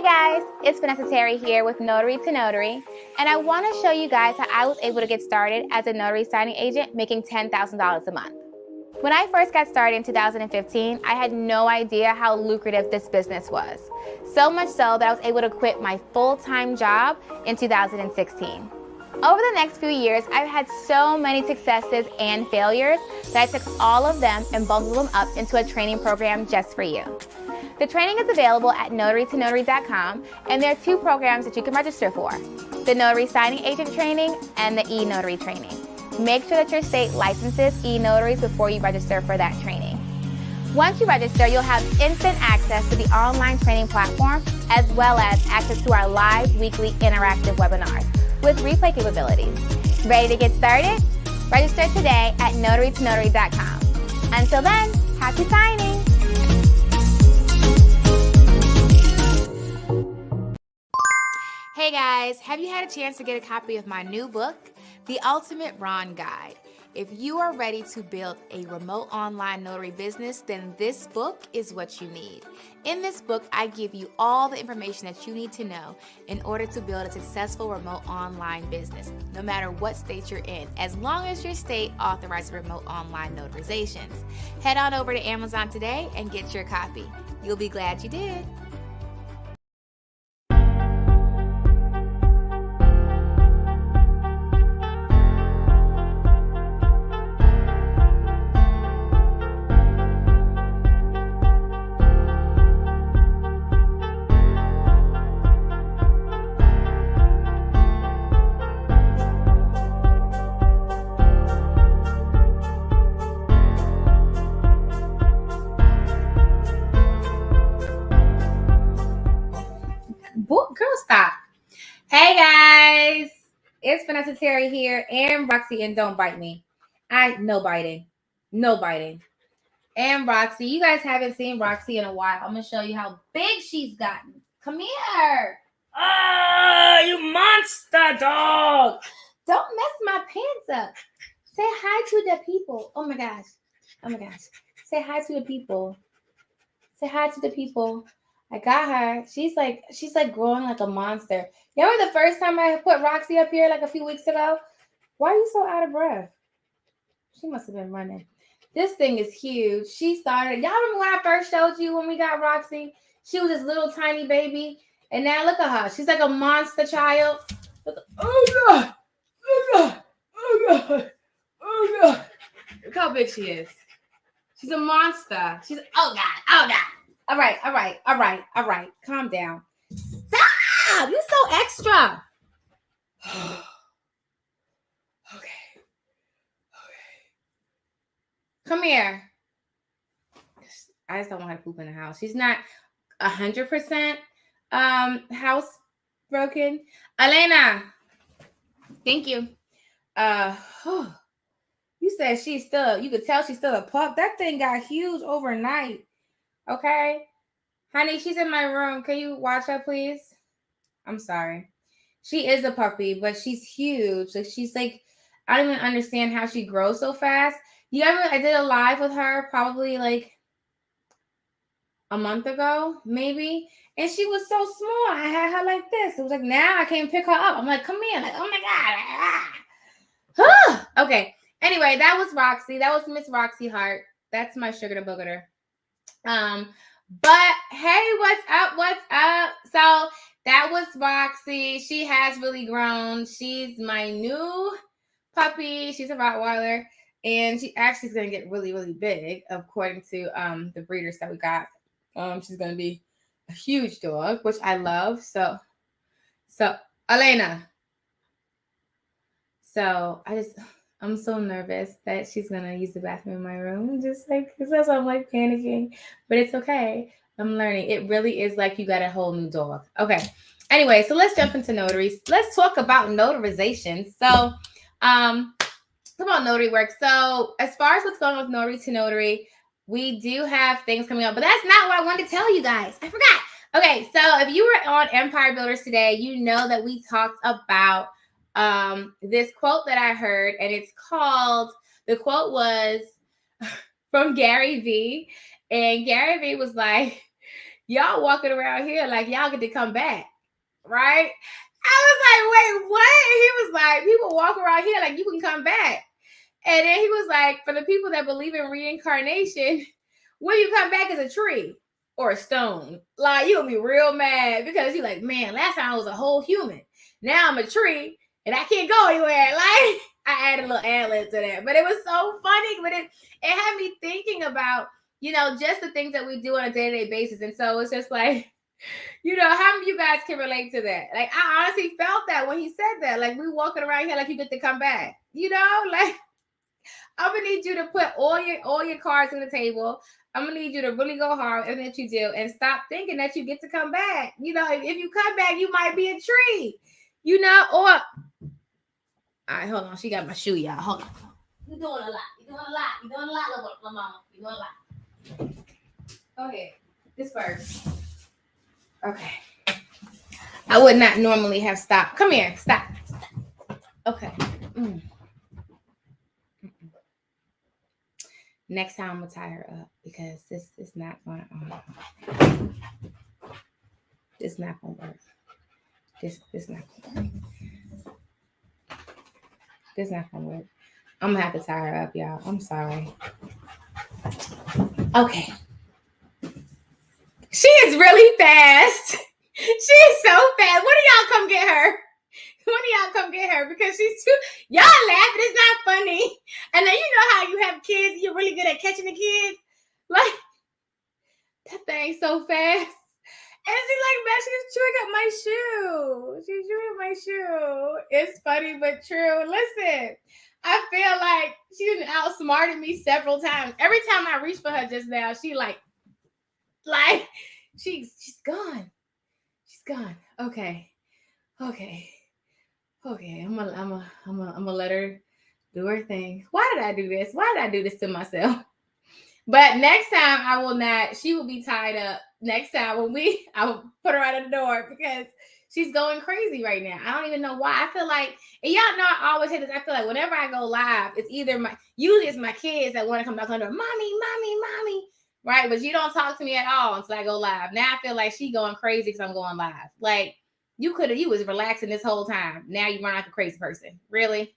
guys, it's Vanessa here with Notary to Notary, and I want to show you guys how I was able to get started as a notary signing agent making $10,000 a month. When I first got started in 2015, I had no idea how lucrative this business was. So much so that I was able to quit my full-time job in 2016. Over the next few years, I've had so many successes and failures that I took all of them and bundled them up into a training program just for you. The training is available at notarytonotary.com, and there are two programs that you can register for: the Notary Signing Agent Training and the e-Notary Training. Make sure that your state licenses e-notaries before you register for that training. Once you register, you'll have instant access to the online training platform, as well as access to our live weekly interactive webinars with replay capabilities. Ready to get started? Register today at notarytonotary.com. Until then, happy signing! Hey guys, have you had a chance to get a copy of my new book, The Ultimate Ron Guide? If you are ready to build a remote online notary business, then this book is what you need. In this book, I give you all the information that you need to know in order to build a successful remote online business, no matter what state you're in, as long as your state authorizes remote online notarizations. Head on over to Amazon today and get your copy. You'll be glad you did. Girl, stop. Hey guys, it's Vanessa here and Roxy, and don't bite me. No biting. And Roxy, you guys haven't seen Roxy in a while. I'm gonna show you how big she's gotten. Come here. Ah, you monster dog! Don't mess my pants up. Say hi to the people. Oh my gosh. Say hi to the people. I got her. She's like growing like a monster. You remember the first time I put Roxy up here like a few weeks ago? Why are you so out of breath? She must have been running. This thing is huge. She started. Y'all remember when I first showed you when we got Roxy? She was this little tiny baby. And now look at her. She's like a monster child. Oh God. Look how big she is. She's a monster. Oh God. All right. Calm down. Stop! You're so extra. Okay. Come here. I just don't want her to poop in the house. She's not 100% house broken. Elena. Thank you. You said you could tell she's still a pup. That thing got huge overnight. Okay. Honey, she's in my room. Can you watch her, please? I'm sorry. She is a puppy, but she's huge. Like she's like, I don't even understand how she grows so fast. I did a live with her probably like a month ago, maybe. And she was so small. I had her like this. It was like, now I can't pick her up. I'm like, come here. Like, oh my God. Okay. Anyway, that was Roxy. That was Miss Roxy Hart. That's my sugar to booger. But hey, what's up? So that was Roxy. She has really grown. She's my new puppy. She's a Rottweiler, and she actually is going to get really, really big, according to the breeders that we got. She's going to be a huge dog, which I love. So Elena. So I'm so nervous that she's going to use the bathroom in my room. Just like, because I'm like panicking, but it's okay. I'm learning. It really is like you got a whole new dog. Okay. Anyway, so let's jump into notaries. Let's talk about notarization. So, about notary work. So as far as what's going on with Notary to Notary, we do have things coming up, but that's not what I wanted to tell you guys. I forgot. Okay. So if you were on Empire Builders today, you know that we talked about this quote that I heard, and the quote was from Gary V. And Gary V was like, y'all walking around here like y'all get to come back, right? I was like, wait, what? And he was like, people walk around here like you can come back. And then he was like, for the people that believe in reincarnation, when you come back as a tree or a stone, like you'll be real mad because you're like, man, last time I was a whole human. Now I'm a tree and I can't go anywhere. Like I added a little ad-lib to that, but it was so funny. But it had me thinking about, you know, just the things that we do on a day-to-day basis. And so it's just like, you know, how many of you guys can relate to that? Like, I honestly felt that when he said that. Like, we walking around here like you get to come back. You know, like I'm gonna need you to put all your cards on the table. I'm gonna need you to really go hard everything that you do and stop thinking that you get to come back. You know, if you come back, you might be a tree. You know, or all right, hold on. She got my shoe, y'all. Hold on. You're doing a lot. You're doing a lot. You're doing a lot, little mama. You're doing a lot. Go ahead. This first. Okay. I would not normally have stopped. Come here. Stop. Okay. Next time I'm gonna tie her up because this is not gonna this not gonna work. This not gonna work. This not gonna work. I'm gonna have to tie her up, y'all. I'm sorry. Okay. She is really fast. She is so fast. When do y'all come get her? When do y'all come get her? Because she's too, y'all laughing, it's not funny. And then you know how you have kids, you're really good at catching the kids. Like, that thing's so fast. And she's like, man, she's chewing up my shoe. She's chewing up my shoe. It's funny, but true. Listen, I feel like she's outsmarted me several times. Every time I reach for her just now, she like she's gone. She's gone. Okay. I'm gonna let her do her thing. Why did I do this? Why did I do this to myself? But next time I will not. She will be tied up. Next time I will put her out of the door because she's going crazy right now. I don't even know why. I feel like, and y'all know I always say this. I feel like whenever I go live, it's either usually it's my kids that want to come back on the door, mommy, right? But you don't talk to me at all until I go live. Now I feel like she going crazy because I'm going live. Like you was relaxing this whole time. Now you run like a crazy person. Really?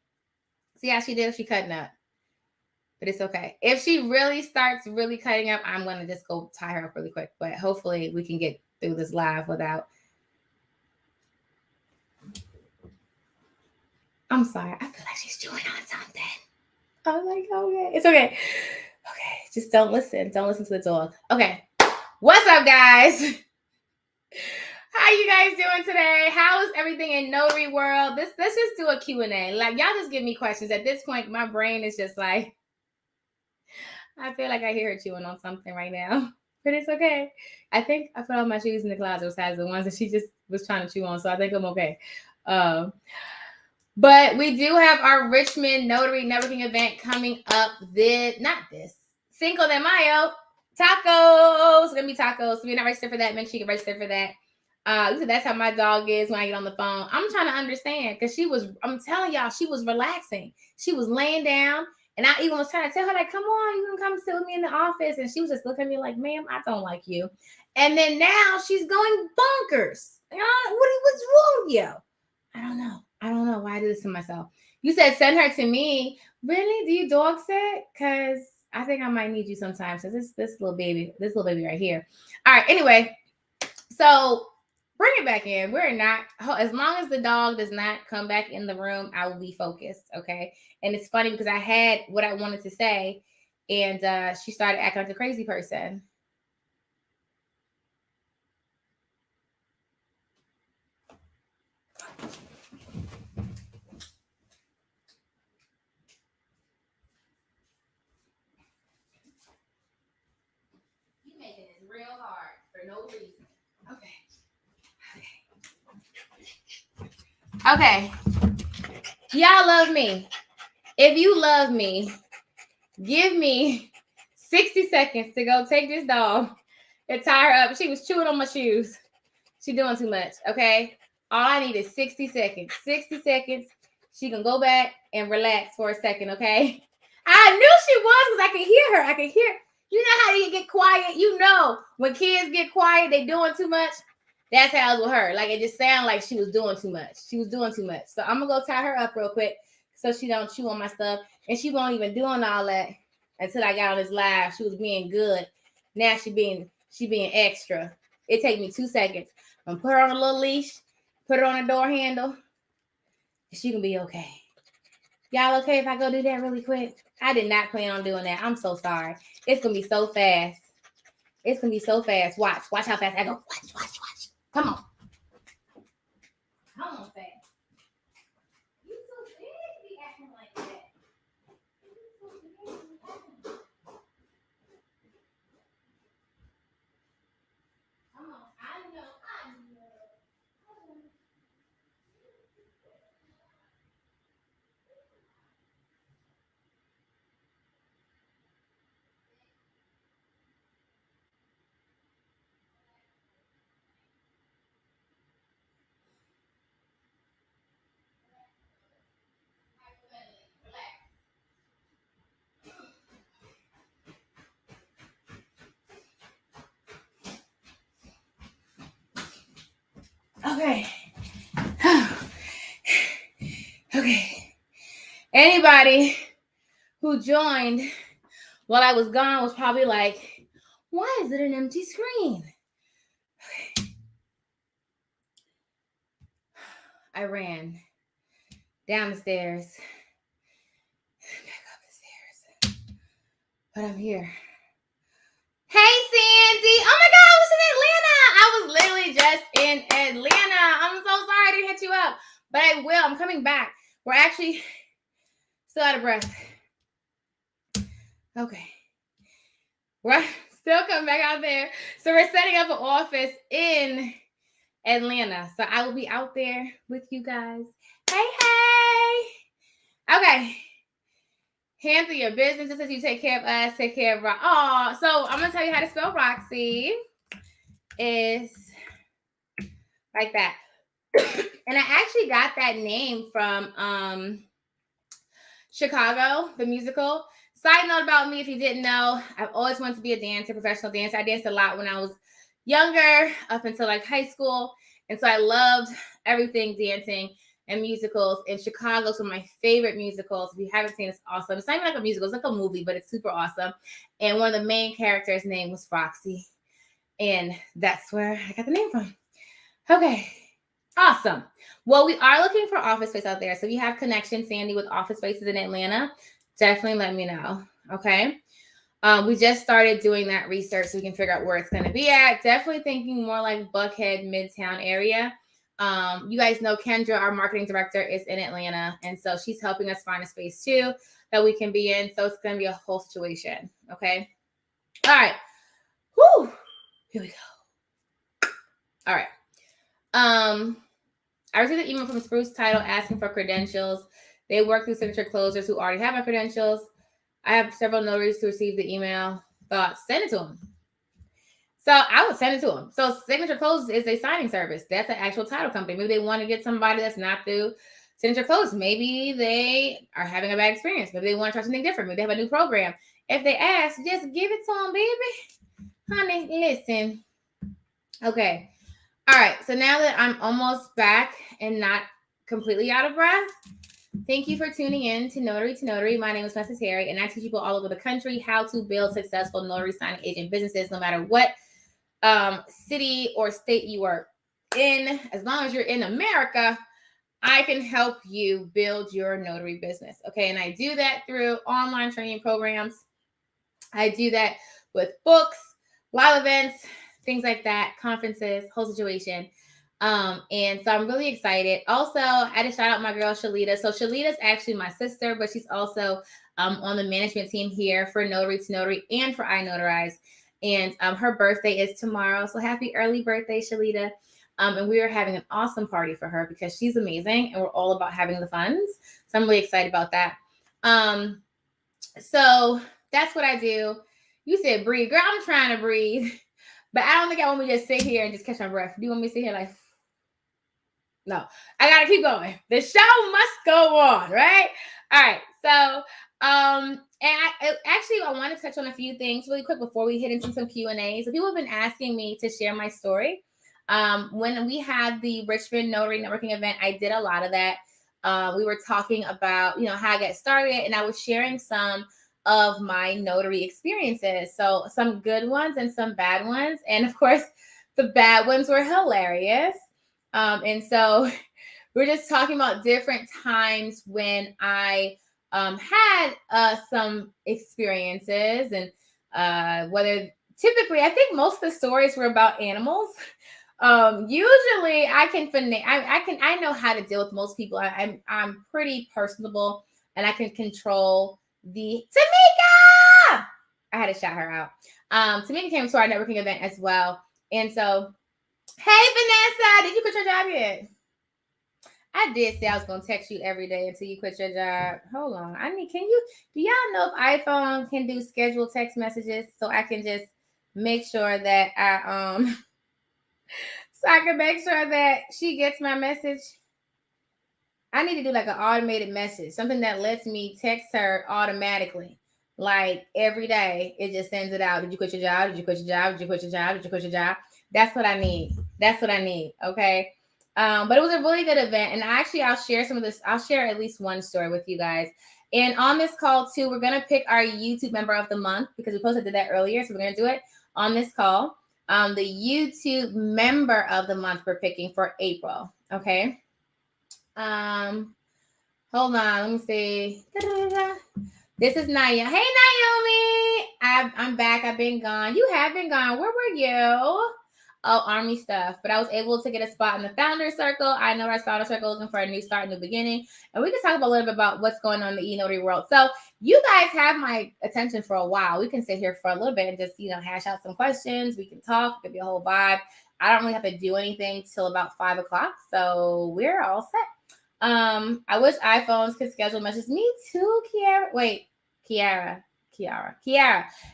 See how she did? She cutting up. But it's okay. If she really starts really cutting up, I'm going to just go tie her up really quick. But hopefully we can get through this live without. I'm sorry. I feel like she's chewing on something. I'm like, okay. It's okay. Okay. Just don't listen. Don't listen to the dog. Okay. What's up, guys? How you guys doing today? How is everything in notary world? Let's just do a Q&A. Like, y'all just give me questions. At this point, my brain is just like, I feel like I hear her chewing on something right now, but it's okay. I think I put all my shoes in the closet besides the ones that she just was trying to chew on, so I think I'm okay. But we do have our Richmond Notary Networking event coming up Cinco de Mayo. Tacos. It's going to be tacos. So if you're not registered for that, make sure you can register for that. That's how my dog is when I get on the phone. I'm trying to understand because I'm telling y'all, she was relaxing. She was laying down. And I even was trying to tell her, like, come on, you can come sit with me in the office. And she was just looking at me like, ma'am, I don't like you. And then now she's going bonkers. What's wrong with you? I don't know why I do this to myself. You said send her to me. Really? Do you dog sit? Because I think I might need you sometimes. So this little baby right here. All right. Anyway, so bring it back in. We're not, as long as the dog does not come back in the room, I will be focused. Okay. And it's funny because I had what I wanted to say and she started acting like a crazy person. You're making it real hard for no reason. Okay. Y'all love me. If you love me, give me 60 seconds to go take this dog and tie her up. She was chewing on my shoes. She doing too much, okay? All I need is 60 seconds. 60 seconds. She can go back and relax for a second, okay? I knew she was because I could hear her. You know how you get quiet? You know, when kids get quiet, they doing too much. That's how it was with her. Like, it just sounded like she was doing too much. She was doing too much. So I'm going to go tie her up real quick so she don't chew on my stuff. And she won't even doing all that until I got on this live. She was being good. Now she being extra. It take me 2 seconds. I'm going to put her on a little leash, put her on a door handle, and she can be okay. Y'all okay if I go do that really quick? I did not plan on doing that. I'm so sorry. It's going to be so fast. It's going to be so fast. Watch how fast I go. Watch. Come on. Come on, fast. You so big to be acting like that. Come on. I know. Okay. Okay. Anybody who joined while I was gone was probably like, why is it an empty screen? Okay. I ran down the stairs, back up the stairs, but I'm here. Hey, Sandy. Oh my God, I was in Atlanta. I was literally just in Atlanta. I'm so sorry I didn't hit you up, but I will. I'm coming back. We're actually still out of breath. Okay. We're still coming back out there. So we're setting up an office in Atlanta. So I will be out there with you guys. Hey. Okay. Handle your business just as you take care of us, take care of Roxy. Oh, so I'm going to tell you how to spell Roxy. Is like that. And I actually got that name from Chicago, the musical. Side note about me, if you didn't know, I've always wanted to be a dancer, professional dancer. I danced a lot when I was younger, up until like high school. And so I loved everything dancing and musicals. And Chicago's one of my favorite musicals. If you haven't seen it, it's awesome. It's not even like a musical, it's like a movie, but it's super awesome. And one of the main characters' name was Roxy. And that's where I got the name from. Okay. Awesome. Well, we are looking for office space out there. So if you have connections, Sandy, with office spaces in Atlanta, definitely let me know. Okay. We just started doing that research so we can figure out where it's going to be at. Definitely thinking more like Buckhead, Midtown area. You guys know Kendra, our marketing director, is in Atlanta. And so she's helping us find a space too that we can be in. So it's going to be a whole situation. Okay. All right. Whew. Here we go. All right. I received an email from Spruce Title asking for credentials. They work through signature closers who already have my credentials. I have several notaries who received the email. Thought, send it to them. So I would send it to them. So signature closers is a signing service. That's an actual title company. Maybe they want to get somebody that's not through signature closers. Maybe they are having a bad experience. Maybe they want to try something different. Maybe they have a new program. If they ask, just give it to them, baby. Honey, listen. Okay. All right, so now that I'm almost back and not completely out of breath, thank you for tuning in to Notary. My name is Vanessa, and I teach people all over the country how to build successful notary signing agent businesses, no matter what city or state you are in. As long as you're in America, I can help you build your notary business, okay? And I do that through online training programs. I do that with books, live events, things like that, conferences, whole situation. And so I'm really excited. Also, I had to shout out my girl, Shalita. So Shalita's actually my sister, but she's also on the management team here for Notary to Notary and for I Notarize. And her birthday is tomorrow. So happy early birthday, Shalita. And we are having an awesome party for her because she's amazing and we're all about having the funds. So I'm really excited about that. So that's what I do. You said breathe. Girl, I'm trying to breathe. But I don't think I want me to just sit here and just catch my breath. Do you want me to sit here like... No, I got to keep going. The show must go on, right? All right. So I want to touch on a few things really quick before we hit into some Q&A. So people have been asking me to share my story. When we had the Richmond Notary Networking event, I did a lot of that. We were talking about, how I got started, and I was sharing some of my notary experiences. So some good ones and some bad ones. And of course, the bad ones were hilarious. And so we're just talking about different times when I had some experiences, and whether typically, I think most of the stories were about animals. Usually I can I know how to deal with most people. I'm pretty personable, and I can control the Tamika. I had to shout her out. Tamika came to our networking event as well. And so, hey Vanessa, did you quit your job yet? I did say I was gonna text you every day until you quit your job. Hold on. Do y'all know if iPhone can do scheduled text messages so I can just make sure that so I can make sure that she gets my message? I need to do like an automated message, something that lets me text her automatically. Like every day, it just sends it out. Did you quit your job? Did you quit your job? Did you quit your job? Did you quit your job? That's what I need. That's what I need. Okay. But it was a really good event. And I'll share some of this. I'll share at least one story with you guys. And on this call too, we're going to pick our YouTube member of the month because we did that earlier. So we're going to do it on this call. The YouTube member of the month we're picking for April. Okay. Hold on. Let me see. Da-da-da-da. This is Naya. Hey, Naomi. I'm back. I've been gone. You have been gone. Where were you? Oh, Army stuff. But I was able to get a spot in the Founder Circle. I know our Founder Circle looking for a new start, new beginning. And we can talk a little bit about what's going on in the e-notary world. So you guys have my attention for a while. We can sit here for a little bit and just, hash out some questions. We can talk. It could be a whole vibe. I don't really have to do anything till about 5 o'clock. So we're all set. I wish iPhones could schedule messages. Me too, Kiara. Wait, Kiara.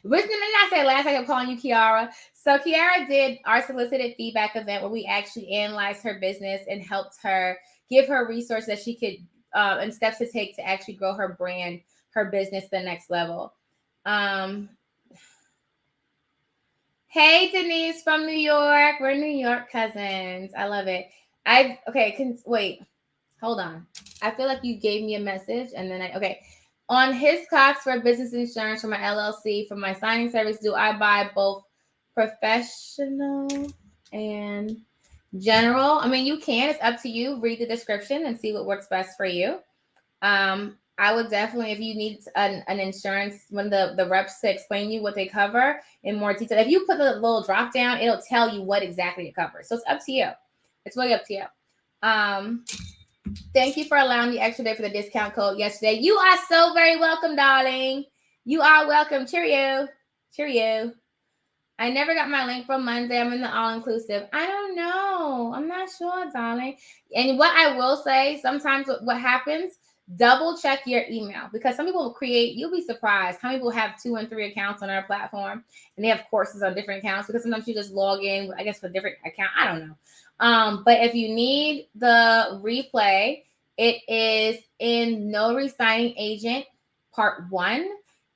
Which did I say last? I kept calling you Kiara. So Kiara did our solicited feedback event where we actually analyzed her business and helped her give her resources that she could and steps to take to actually grow her brand, her business to the next level. Hey Denise from New York. We're New York cousins. I love it. Wait. Hold on. I feel like you gave me a message and then on Hiscox for business insurance for my LLC, for my signing service, do I buy both professional and general? I mean, you can. It's up to you. Read the description and see what works best for you. I would definitely, if you need an insurance, when the reps to explain you what they cover in more detail, if you put the little drop down, it'll tell you what exactly it covers. So it's up to you. It's really up to you. Thank you for allowing me extra day for the discount code yesterday. You are so very welcome, darling. You are welcome. Cheerio. I never got my link from Monday. I'm in the all-inclusive. I don't know. I'm not sure, darling. And what I will say, sometimes what happens, double check your email because some people you'll be surprised how many people have 2 and 3 accounts on our platform and they have courses on different accounts because sometimes you just log in, I guess, for a different account. I don't know. But if you need the replay, it is in Notary Signing Agent Part 1.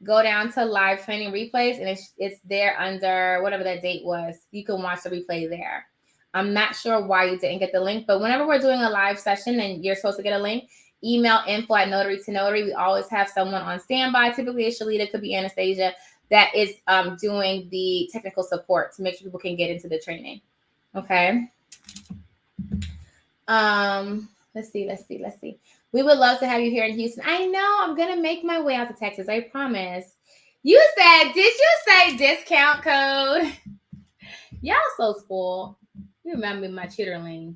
Go down to live training replays, and it's there under whatever that date was. You can watch the replay there. I'm not sure why you didn't get the link, but whenever we're doing a live session and you're supposed to get a link, email info@notary2notary. We always have someone on standby. Typically, it's Shalita, could be Anastasia, that is doing the technical support to make sure people can get into the training. Okay. Let's see. We would love to have you here in Houston. I know. I'm going to make my way out to Texas. I promise. Did you say discount code? Y'all so spoiled. You remember my chitterlings.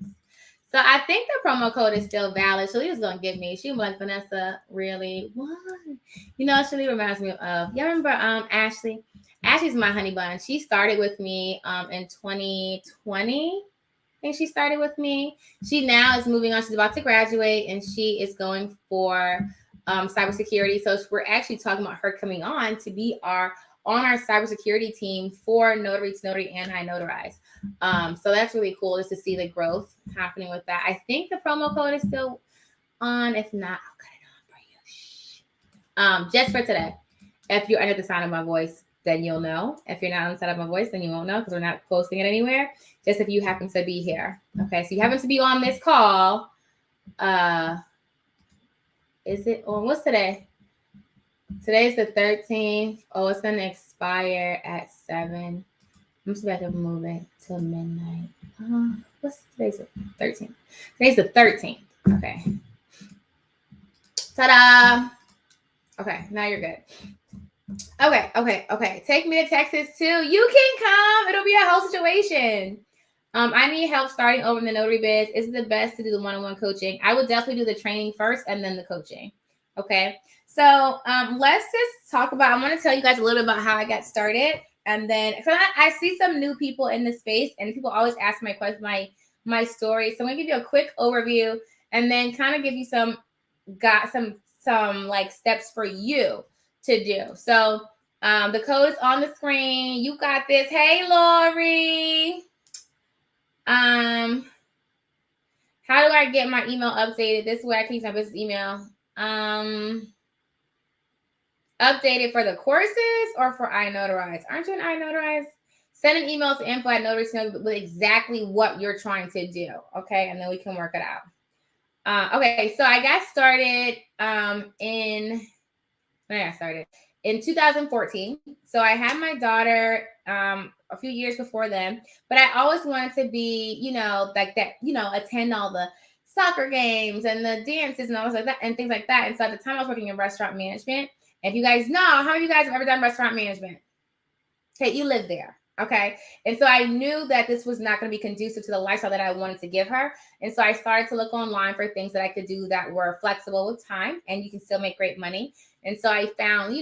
So I think the promo code is still valid. Shalita's going to get me. She was like, Vanessa, really? What? Shalita reminds me of, y'all remember Ashley? Ashley's my honey bun. She started with me in 2020. I think she started with me. She now is moving on. She's about to graduate and she is going for cybersecurity. So we're actually talking about her coming on to be on our cybersecurity team for Notary to Notary and I Notarize. So that's really cool just to see the growth happening with that. I think the promo code is still on. If not, I'll cut it on for you. Shh. just for today. If you're under the sound of my voice, then you'll know. If you're not on the sound of my voice, then you won't know because we're not posting it anywhere. Just if you happen to be here. Okay, so you happen to be on this call. Is it on? What's today? Today's the 13th. Oh, it's going to expire at 7. I'm just about to move it till midnight. What's today's the 13th? Today's the 13th. Okay. Ta-da! Okay, now you're good. Okay. Take me to Texas too. You can come. It'll be a whole situation. I need help starting over in the notary biz. Is it the best to do the one-on-one coaching? I would definitely do the training first and then the coaching. Okay. So let's just talk about, I want to tell you guys a little bit about how I got started. And then so I see some new people in the space and people always ask my question, my story. So I'm gonna give you a quick overview and then kind of give you some like steps for you to do. So the code is on the screen. You got this. Hey, Lori. How do I get my email updated? This way I can use my business email. Updated for the courses or for iNotarize? Aren't you an iNotarize? Send an email to info@notaries with exactly what you're trying to do. Okay, and then we can work it out. Okay, so I got started in 2014. So I had my daughter a few years before then, but I always wanted to be, like that, attend all the soccer games and the dances and all like that and things like that. And so at the time I was working in restaurant management. If you guys know, how many of you guys have ever done restaurant management? Okay, you live there. Okay. And so I knew that this was not going to be conducive to the lifestyle that I wanted to give her. And so I started to look online for things that I could do that were flexible with time and you can still make great money. And so I found,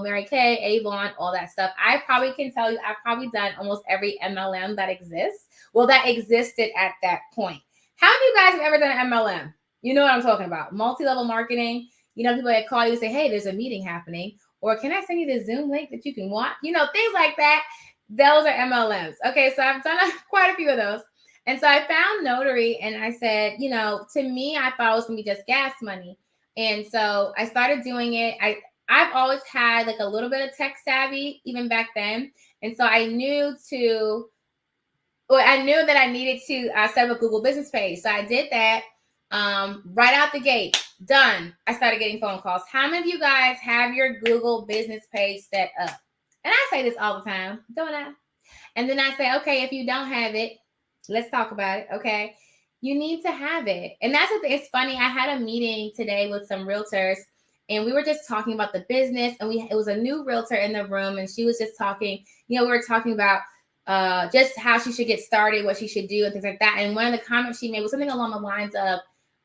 Mary Kay, Avon, all that stuff. I probably can tell you, I've probably done almost every MLM that exists. Well, that existed at that point. How many of you guys have ever done an MLM? You know what I'm talking about. Multi-level marketing. People that call you and say, hey, there's a meeting happening. Or can I send you the Zoom link that you can watch? Things like that. Those are MLMs. Okay, so I've done quite a few of those. And so I found Notary and I said, to me, I thought it was going to be just gas money. And so I started doing it. I've always had like a little bit of tech savvy even back then. And so I knew that I needed to set up a Google business page. So I did that right out the gate. Done. I started getting phone calls. How many of you guys have your Google business page set up? And I say this all the time, don't I? And then I say, okay, if you don't have it, let's talk about it. Okay. You need to have it. And that's what it's funny. I had a meeting today with some realtors and we were just talking about the business and it was a new realtor in the room and she was just talking, we were talking about just how she should get started, what she should do and things like that. And one of the comments she made was something along the lines of,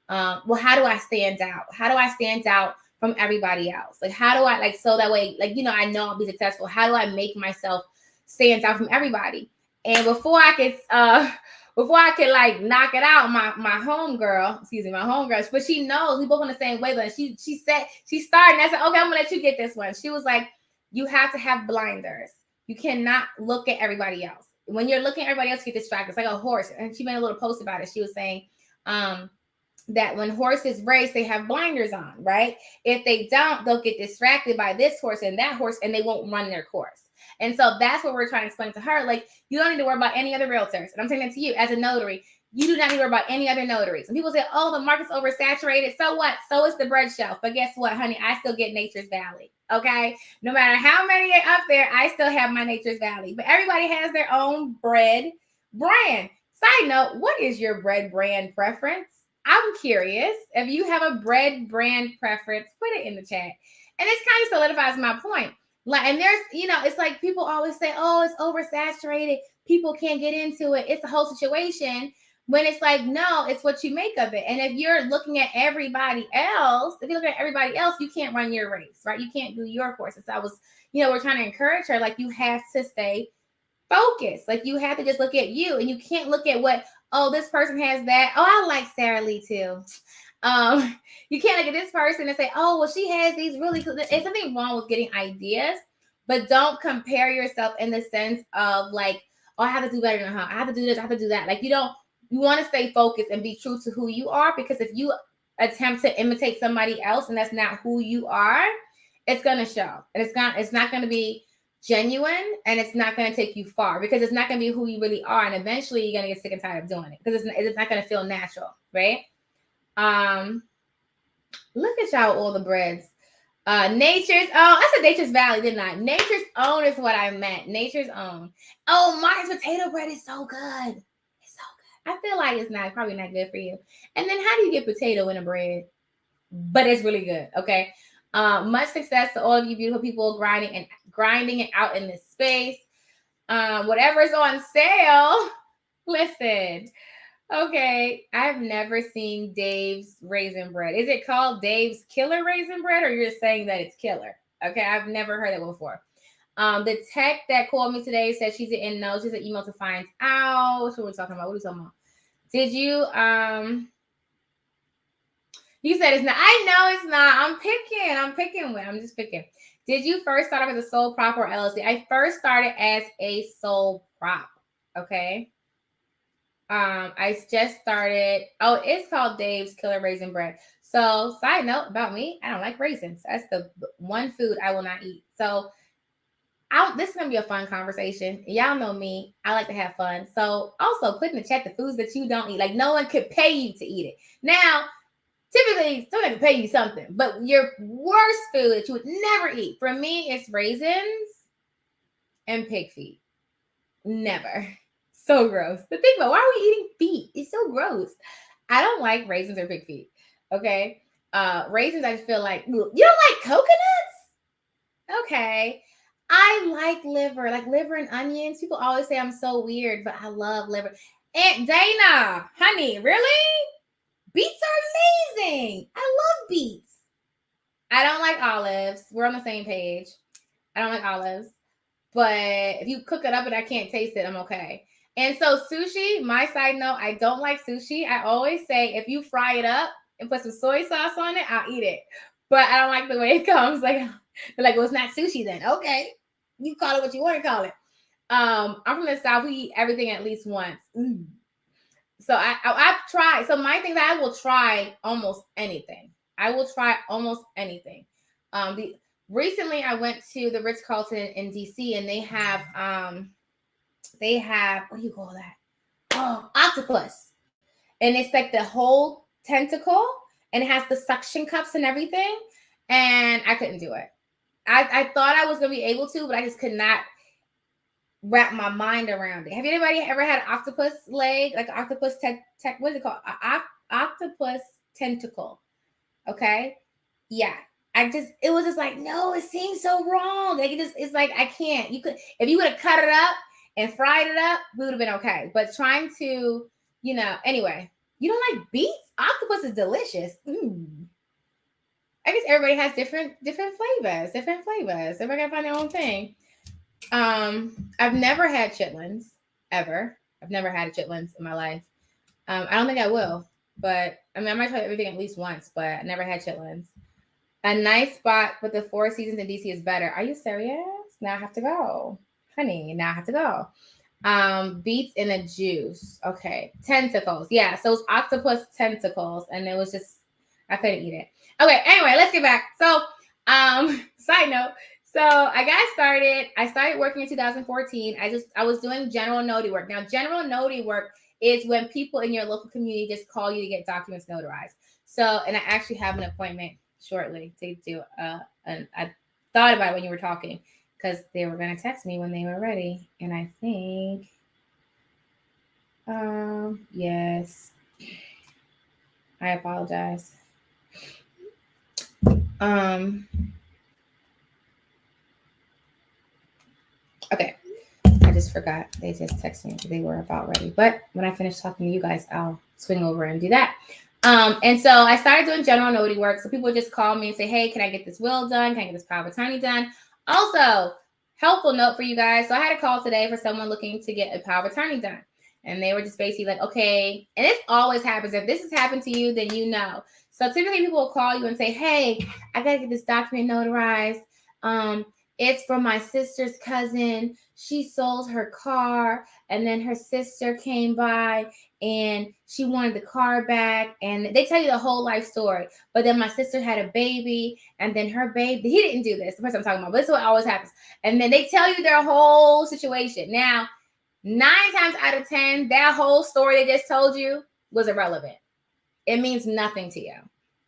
well, how do I stand out? How do I stand out from everybody else? Like, how do I so that way, I know I'll be successful. How do I make myself stand out from everybody? And before I could knock it out, my homegirl, but she knows we both on the same wavelength. She said, she started and I said, okay, I'm gonna let you get this one. She was like, you have to have blinders. You cannot look at everybody else. When you're looking at everybody else, you get distracted. It's like a horse. And she made a little post about it. She was saying, that when horses race, they have blinders on, right? If they don't, they'll get distracted by this horse and that horse and they won't run their course. And so that's what we're trying to explain to her. Like, you don't need to worry about any other realtors. And I'm saying that to you as a notary. You do not need to worry about any other notaries. And people say, oh, the market's oversaturated. So what? So is the bread shelf. But guess what, honey? I still get Nature's Valley. Okay? No matter how many are up there, I still have my Nature's Valley. But everybody has their own bread brand. Side note, what is your bread brand preference? I'm curious. If you have a bread brand preference, put it in the chat. And this kind of solidifies my point. And there's, it's like people always say, oh, it's oversaturated. People can't get into it. It's the whole situation. When it's like, no, it's what you make of it. And if you're looking at everybody else, you can't run your race, right? You can't do your courses. So I was, we're trying to encourage her, like, you have to stay focused. Like, you have to just look at you and you can't look at what, oh, this person has that. Oh, I like Sarah Lee too. You can't look at this person and say, oh, well, she has these really cool. There's something wrong with getting ideas, but don't compare yourself in the sense of like, oh, I have to do better than her. I have to do this. I have to do that. Like, you want to stay focused and be true to who you are, because if you attempt to imitate somebody else and that's not who you are, it's going to show. And it's not going to be genuine, and it's not going to take you far because it's not going to be who you really are. And eventually you're going to get sick and tired of doing it because it's not going to feel natural, right? Look at y'all, all the breads. Nature's own. I said Nature's Valley, didn't I? Nature's Own is what I meant. Nature's Own. Oh, Martin's potato bread is so good. It's so good. I feel like it's probably not good for you. And then how do you get potato in a bread? But it's really good. Okay. Much success to all of you beautiful people grinding it out in this space. Whatever is on sale. Listen. Okay, I've never seen Dave's Raisin Bread. Is it called Dave's Killer Raisin Bread, or you're saying that it's killer? Okay, I've never heard it before. The tech that called me today said she didn't know. She said email to find out. What are we talking about? What are we talking about? Did you you said it's not. I know it's not. I'm just picking. Did you first start off as a sole prop or LLC? I first started as a sole prop. Okay. I just started. Oh, it's called Dave's Killer Raisin Bread. So, side note about me, I don't like raisins. That's the one food I will not eat. So, this is gonna be a fun conversation. Y'all know me. I like to have fun. So, also put in the chat the foods that you don't eat. Like no one could pay you to eat it. Now, typically, someone can pay you something, but your worst food that you would never eat. For me, it's raisins and pig feet. Never. So gross. The thing about why are we eating feet? It's so gross. I don't like raisins or pig feet. Okay. Raisins, I just feel like, you don't like coconuts? Okay. I like liver and onions. People always say I'm so weird, but I love liver. Aunt Dana, honey, really? Beets are amazing. I love beets. I don't like olives. We're on the same page. I don't like olives. But if you cook it up and I can't taste it, I'm okay. And so sushi, my side note, I don't like sushi. I always say if you fry it up and put some soy sauce on it, I'll eat it. But I don't like the way it comes. Like, they're like, well, it's not sushi then. Okay. You call it what you want to call it. I'm from the South. We eat everything at least once. So I've tried. So my thing is I will try almost anything. Recently I went to the Ritz-Carlton in DC, and they have what do you call that? Oh, octopus. And it's like the whole tentacle, and it has the suction cups and everything. And I couldn't do it. I thought I was gonna be able to, but I just could not wrap my mind around it. Have anybody ever had an octopus leg, like an octopus what is it called? Octopus tentacle. Okay. Yeah. It was just like, no, it seems so wrong. Like it's like, I can't. If you would have cut it up and fried it up, we would have been okay. But trying to, anyway, you don't like beets? Octopus is delicious. I guess everybody has different flavors. Everybody gotta find their own thing. I've never had chitlins ever. I've never had chitlins in my life. I don't think I will, but I might try everything at least once, but I never had chitlins. A nice spot, but the Four Seasons in DC is better. Are you serious? Now I have to go. Honey, now I have to go. Beets in a juice. Okay. Tentacles. Yeah, so it's octopus tentacles, and it was just, I couldn't eat it. Okay, anyway, let's get back. So, side note. So I started working in 2014. I was doing general notary work. Now, general notary work is when people in your local community just call you to get documents notarized. So, and I actually have an appointment shortly to do and I thought about it when you were talking, because they were going to text me when they were ready. And I think, yes, I apologize. Okay, I just forgot. They just texted me. They were about ready. But when I finish talking to you guys, I'll swing over and do that. And so I started doing general notary work. So people would just call me and say, hey, can I get this will done? Can I get this power of attorney done? Also, helpful note for you guys. So I had a call today for someone looking to get a power of attorney done. And they were just basically like, okay. And this always happens. If this has happened to you, then you know. So typically people will call you and say, hey, I got to get this document notarized. it's from my sister's cousin. She sold her car, and then her sister came by and she wanted the car back. And they tell you the whole life story. But then my sister had a baby, and then her baby, he didn't do this. The person I'm talking about, but this is what always happens. And then they tell you their whole situation. Now, 9 times out of 10, that whole story they just told you was irrelevant. It means nothing to you.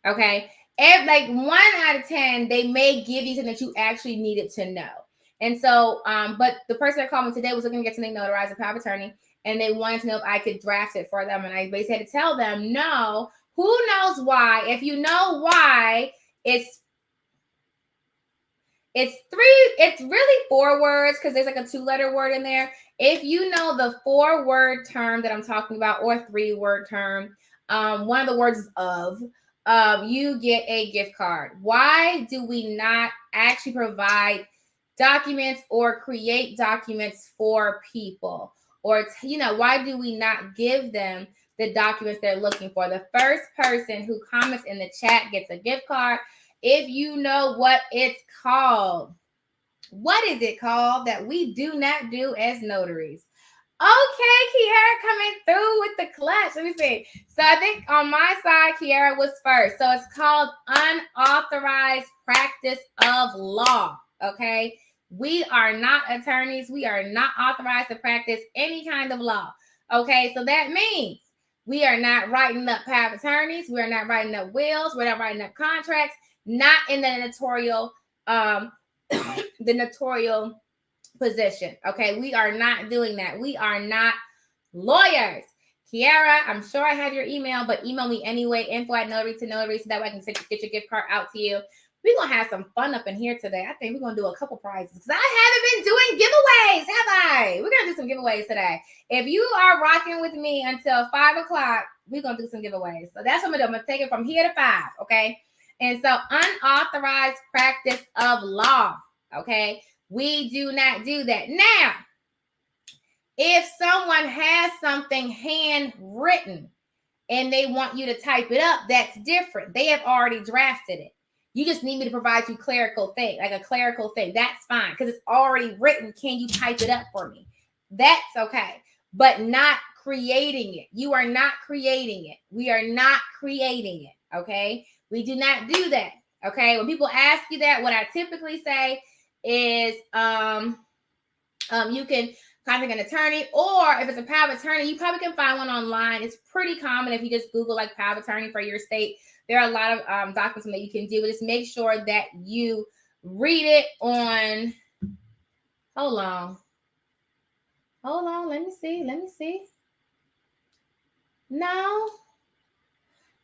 Okay? If like 1 out of 10, they may give you something that you actually needed to know. And so, but the person that called me today was looking to get something notarized, a power of attorney, and they wanted to know if I could draft it for them. And I basically had to tell them, no. Who knows why? If you know why, it's really 4 words because there's like a 2-letter word in there. If you know the 4-word term that I'm talking about, or 3-word term, one of the words is of, you get a gift card. Why do we not actually provide documents or create documents for people? Or, why do we not give them the documents they're looking for? The first person who comments in the chat gets a gift card. If you know what it's called. What is it called that we do not do as notaries? Okay, Kiara coming through with the clutch. Let me see. So I think on my side, Kiara was first. So it's called unauthorized practice of law. Okay. We are not attorneys. We are not authorized to practice any kind of law. Okay. So that means we are not writing up power of attorneys. We are not writing up wills. We're not writing up contracts. Not in the notarial, the notarial position. Okay, we are not doing that. We are not lawyers. Kiara, I'm sure I have your email, but email me anyway, info@notary2notary, so that way I can get your gift card out to you. We're going to have some fun up in here today. I think we're going to do a couple prizes because I haven't been doing giveaways, have I? We're going to do some giveaways today. If you are rocking with me until 5 o'clock, we're going to do some giveaways. So that's what I'm going to do. I'm going to take it from here to 5, okay? And so unauthorized practice of law, okay? We do not do that. Now, if someone has something handwritten and they want you to type it up, that's different. They have already drafted it. You just need me to provide you clerical thing, like a clerical thing. That's fine because it's already written. Can you type it up for me? That's okay. But not creating it. You are not creating it. We are not creating it. Okay? We do not do that. Okay? When people ask you that, what I typically say is you can contact an attorney, or if it's a power of attorney, you probably can find one online. It's pretty common if you just Google like power of attorney for your state. There are a lot of documents that you can do, but just make sure that you read it on. Hold on. Let me see.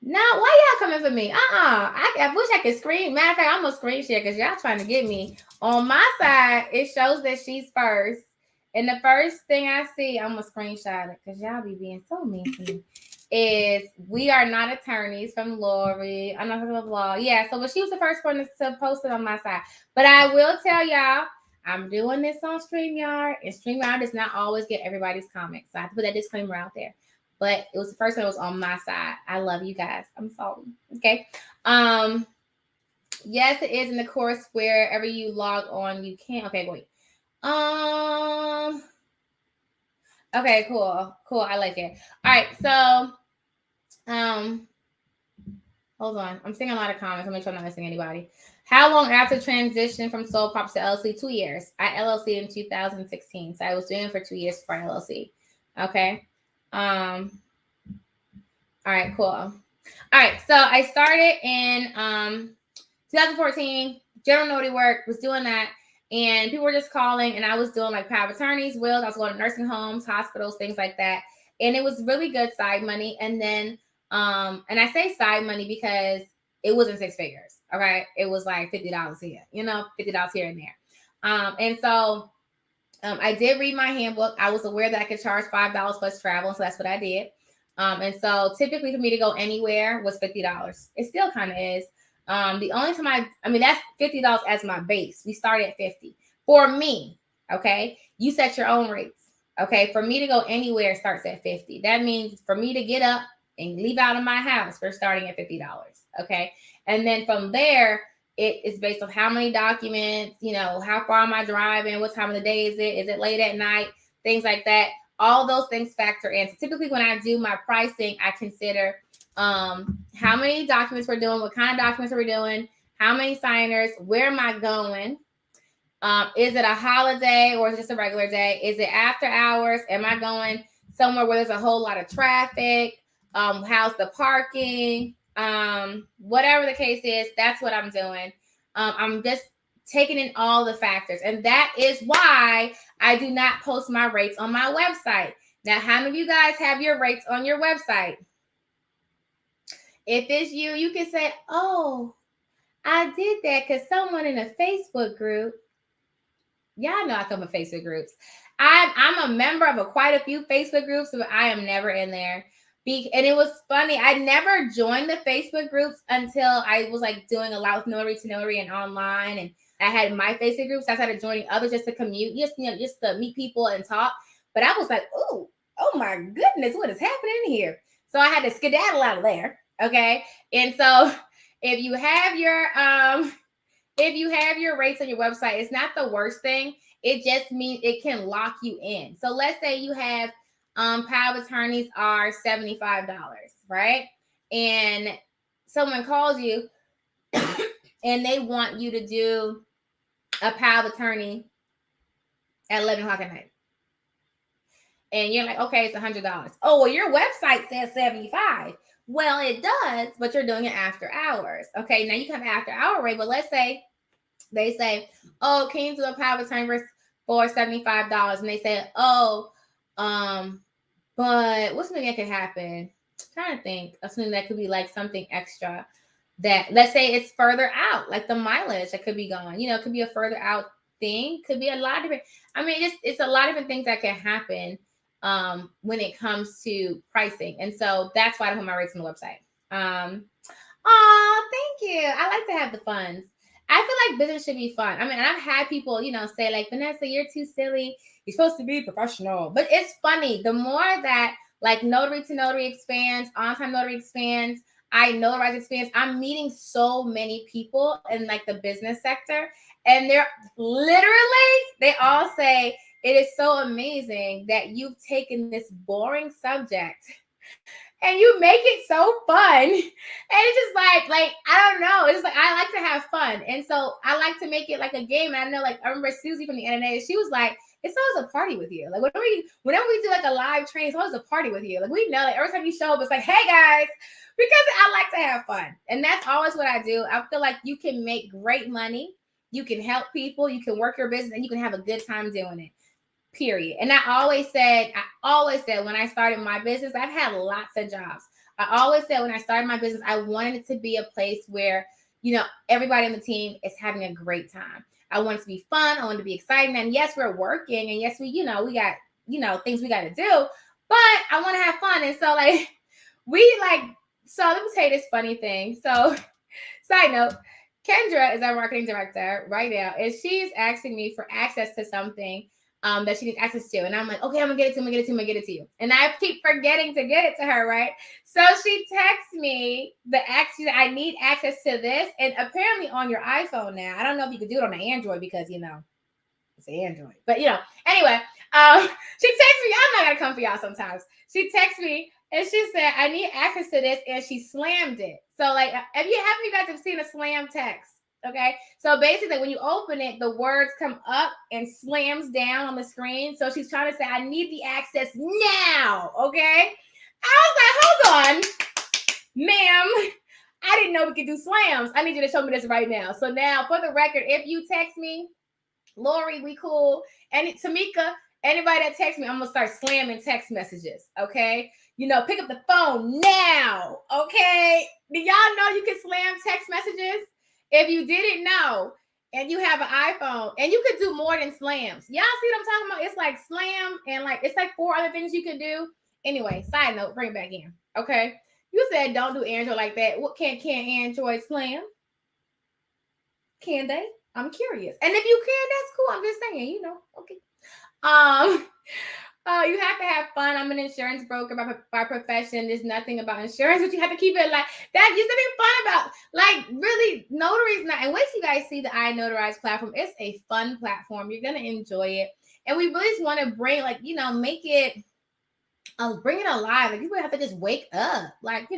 No, why y'all coming for me? I wish I could screen. Matter of fact, I'm gonna screen share because y'all trying to get me. On my side, it shows that she's first. And the first thing I see, I'm gonna screenshot it because y'all be being so mean to me. Is we are not attorneys from Lori. I'm not talking about law. Yeah, so but she was the first one to post it on my side. But I will tell y'all, I'm doing this on StreamYard, and StreamYard does not always get everybody's comments. So I have to put that disclaimer out there. But it was the first one that was on my side. I love you guys. I'm sorry. Okay. Yes, it is in the course wherever you log on, you can. Okay, wait. Okay, cool. I like it. All right, so hold on. I'm seeing a lot of comments. I'll make sure I'm not missing anybody. How long after transition from sole props to LLC? 2 years. I LLC in 2016. So I was doing it for 2 years for LLC. Okay. All right, cool. All right, so I started in 2014, general notary work, was doing that, and people were just calling, and I was doing like power of attorneys, wills, I was going to nursing homes, hospitals, things like that, and it was really good side money. And then, and I say side money because it wasn't 6 figures, okay? It was like $50 here, $50 here and there. And so I did read my handbook. I was aware that I could charge $5 plus travel, so that's what I did. And so typically for me to go anywhere was $50. It still kind of is. The only time I mean, that's $50 as my base. We started at 50 for me. Okay. You set your own rates. Okay. For me to go anywhere starts at 50. That means for me to get up and leave out of my house, we're starting at $50. Okay. And then from there, It is based on how many documents, how far am I driving, what time of the day is it late at night, things like that. All those things factor in. So typically when I do my pricing, I consider how many documents we're doing, what kind of documents are we doing, how many signers, where am I going, is it a holiday or is it just a regular day, is it after hours, am I going somewhere where there's a whole lot of traffic, how's the parking, whatever the case is, that's what I'm doing. I'm just taking in all the factors, and that is why I do not post my rates on my website. Now, how many of you guys have your rates on your website? If it's you, you can say, oh, I did that because someone in a Facebook group, y'all know I come with Facebook groups. I'm a member of quite a few Facebook groups, but I am never in there. And it was funny. I never joined the Facebook groups until I was like doing a lot with Notary to Notary and online, and I had my Facebook groups. I started joining others just to commute, just to meet people and talk. But I was like, oh my goodness, what is happening here? So I had to skedaddle out of there. Okay, and so if you have your rates on your website, it's not the worst thing. It just means it can lock you in. So let's say you have power of attorneys are $75, right? And someone calls you and they want you to do a power of attorney at 11 o'clock at night. And you're like, okay, it's $100. Oh, well, your website says 75. Well, it does, but you're doing it after hours. Okay, now you come after hour rate, but let's say they say, oh, can you do a power of attorney for $75? And they say, oh, but what's something that could happen? I'm trying to think of something that could be like something extra that, let's say it's further out, like the mileage that could be gone. It could be a further out thing. Could be a lot of different. I mean, it's a lot of different things that can happen when it comes to pricing. And so that's why I put my rates on the website. Thank you. I like to have the funds. I feel like business should be fun. I mean, I've had people, say like, Vanessa, you're too silly. You're supposed to be professional. But it's funny. The more that like Notary to Notary expands, On-Time Notary expands, I Notarize expands, I'm meeting so many people in like the business sector. And they're literally, they all say, it is so amazing that you've taken this boring subject and you make it so fun. And it's just like I don't know. It's just like I like to have fun. And so I like to make it like a game. And I know, like, I remember Susie from the internet, she was like, it's always a party with you. Like whenever we do like a live train, it's always a party with you. Like we know, like every time you show up, it's like, hey guys, because I like to have fun. And that's always what I do. I feel like you can make great money, you can help people, you can work your business, and you can have a good time doing it. Period. And I always said when I started my business, I've had lots of jobs. I always said when I started my business, I wanted it to be a place where, everybody on the team is having a great time. I want it to be fun. I want it to be exciting. And yes, we're working. And yes, we got, things we got to do, but I want to have fun. And so so let me tell you this funny thing. So side note, Kendra is our marketing director right now, and she's asking me for access to something that she needs access to. And I'm like, okay, I'm gonna get it to you. And I keep forgetting to get it to her, right? So she texts me I need access to this. And apparently on your iPhone now, I don't know if you could do it on an Android because, it's Android. But, anyway, she texts me. I'm not gonna come for y'all sometimes. She texts me and she said, I need access to this. And she slammed it. So like, have you guys have seen a slam text? Okay, so basically when you open it, the words come up and slams down on the screen. So she's trying to say, I need the access now. Okay, I was like, hold on, ma'am, I didn't know we could do slams. I need you to show me this right now. So now, for the record, if you text me, Lori, we cool, and Tamika, anybody that texts me, I'm gonna start slamming text messages. Okay, pick up the phone now. Okay, do y'all know you can slam text messages? If you didn't know and you have an iPhone, and you could do more than slams. Y'all see what I'm talking about? It's like slam and it's like 4 other things you can do. Anyway, side note, bring it back in. Okay. You said don't do Android like that. What can't Android slam? Can they? I'm curious. And if you can, that's cool. I'm just saying, okay. You have to have fun. I'm an insurance broker by profession. There's nothing about insurance, but you have to keep it like that. There's nothing fun about, like, really, Notaries now, and once you guys see the iNotarize platform, it's a fun platform. You're gonna enjoy it, and we really just want to bring, like, make it, bring it alive. Like, people have to just wake up, like,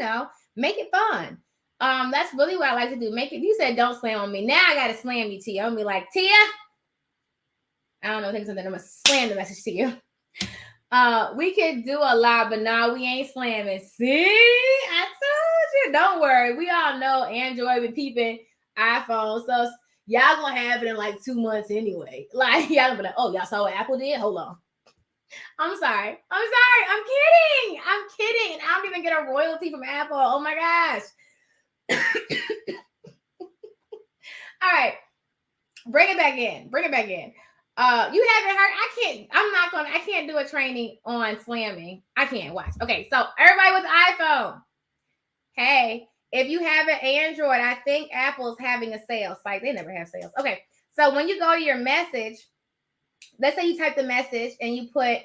make it fun. That's really what I like to do. Make it. You said don't slam on me. Now I gotta slam you, Tia. I'm gonna be like, Tia. I don't know, think something. I'm gonna slam the message to you. We could do a lot, but nah, we ain't slamming. See, I told you. Don't worry. We all know Android been peeping iPhone, so y'all gonna have it in like 2 months anyway. Like, y'all gonna be like, oh, y'all saw what Apple did? Hold on. I'm sorry. I'm kidding. And I don't even get a royalty from Apple. Oh my gosh. All right. Bring it back in. You haven't heard. I can't do a training on slamming. I can't watch. Okay, so everybody with iPhone. Hey, if you have an Android, I think Apple's having a sales site. They never have sales. Okay, so when you go to your message, let's say you type the message and you put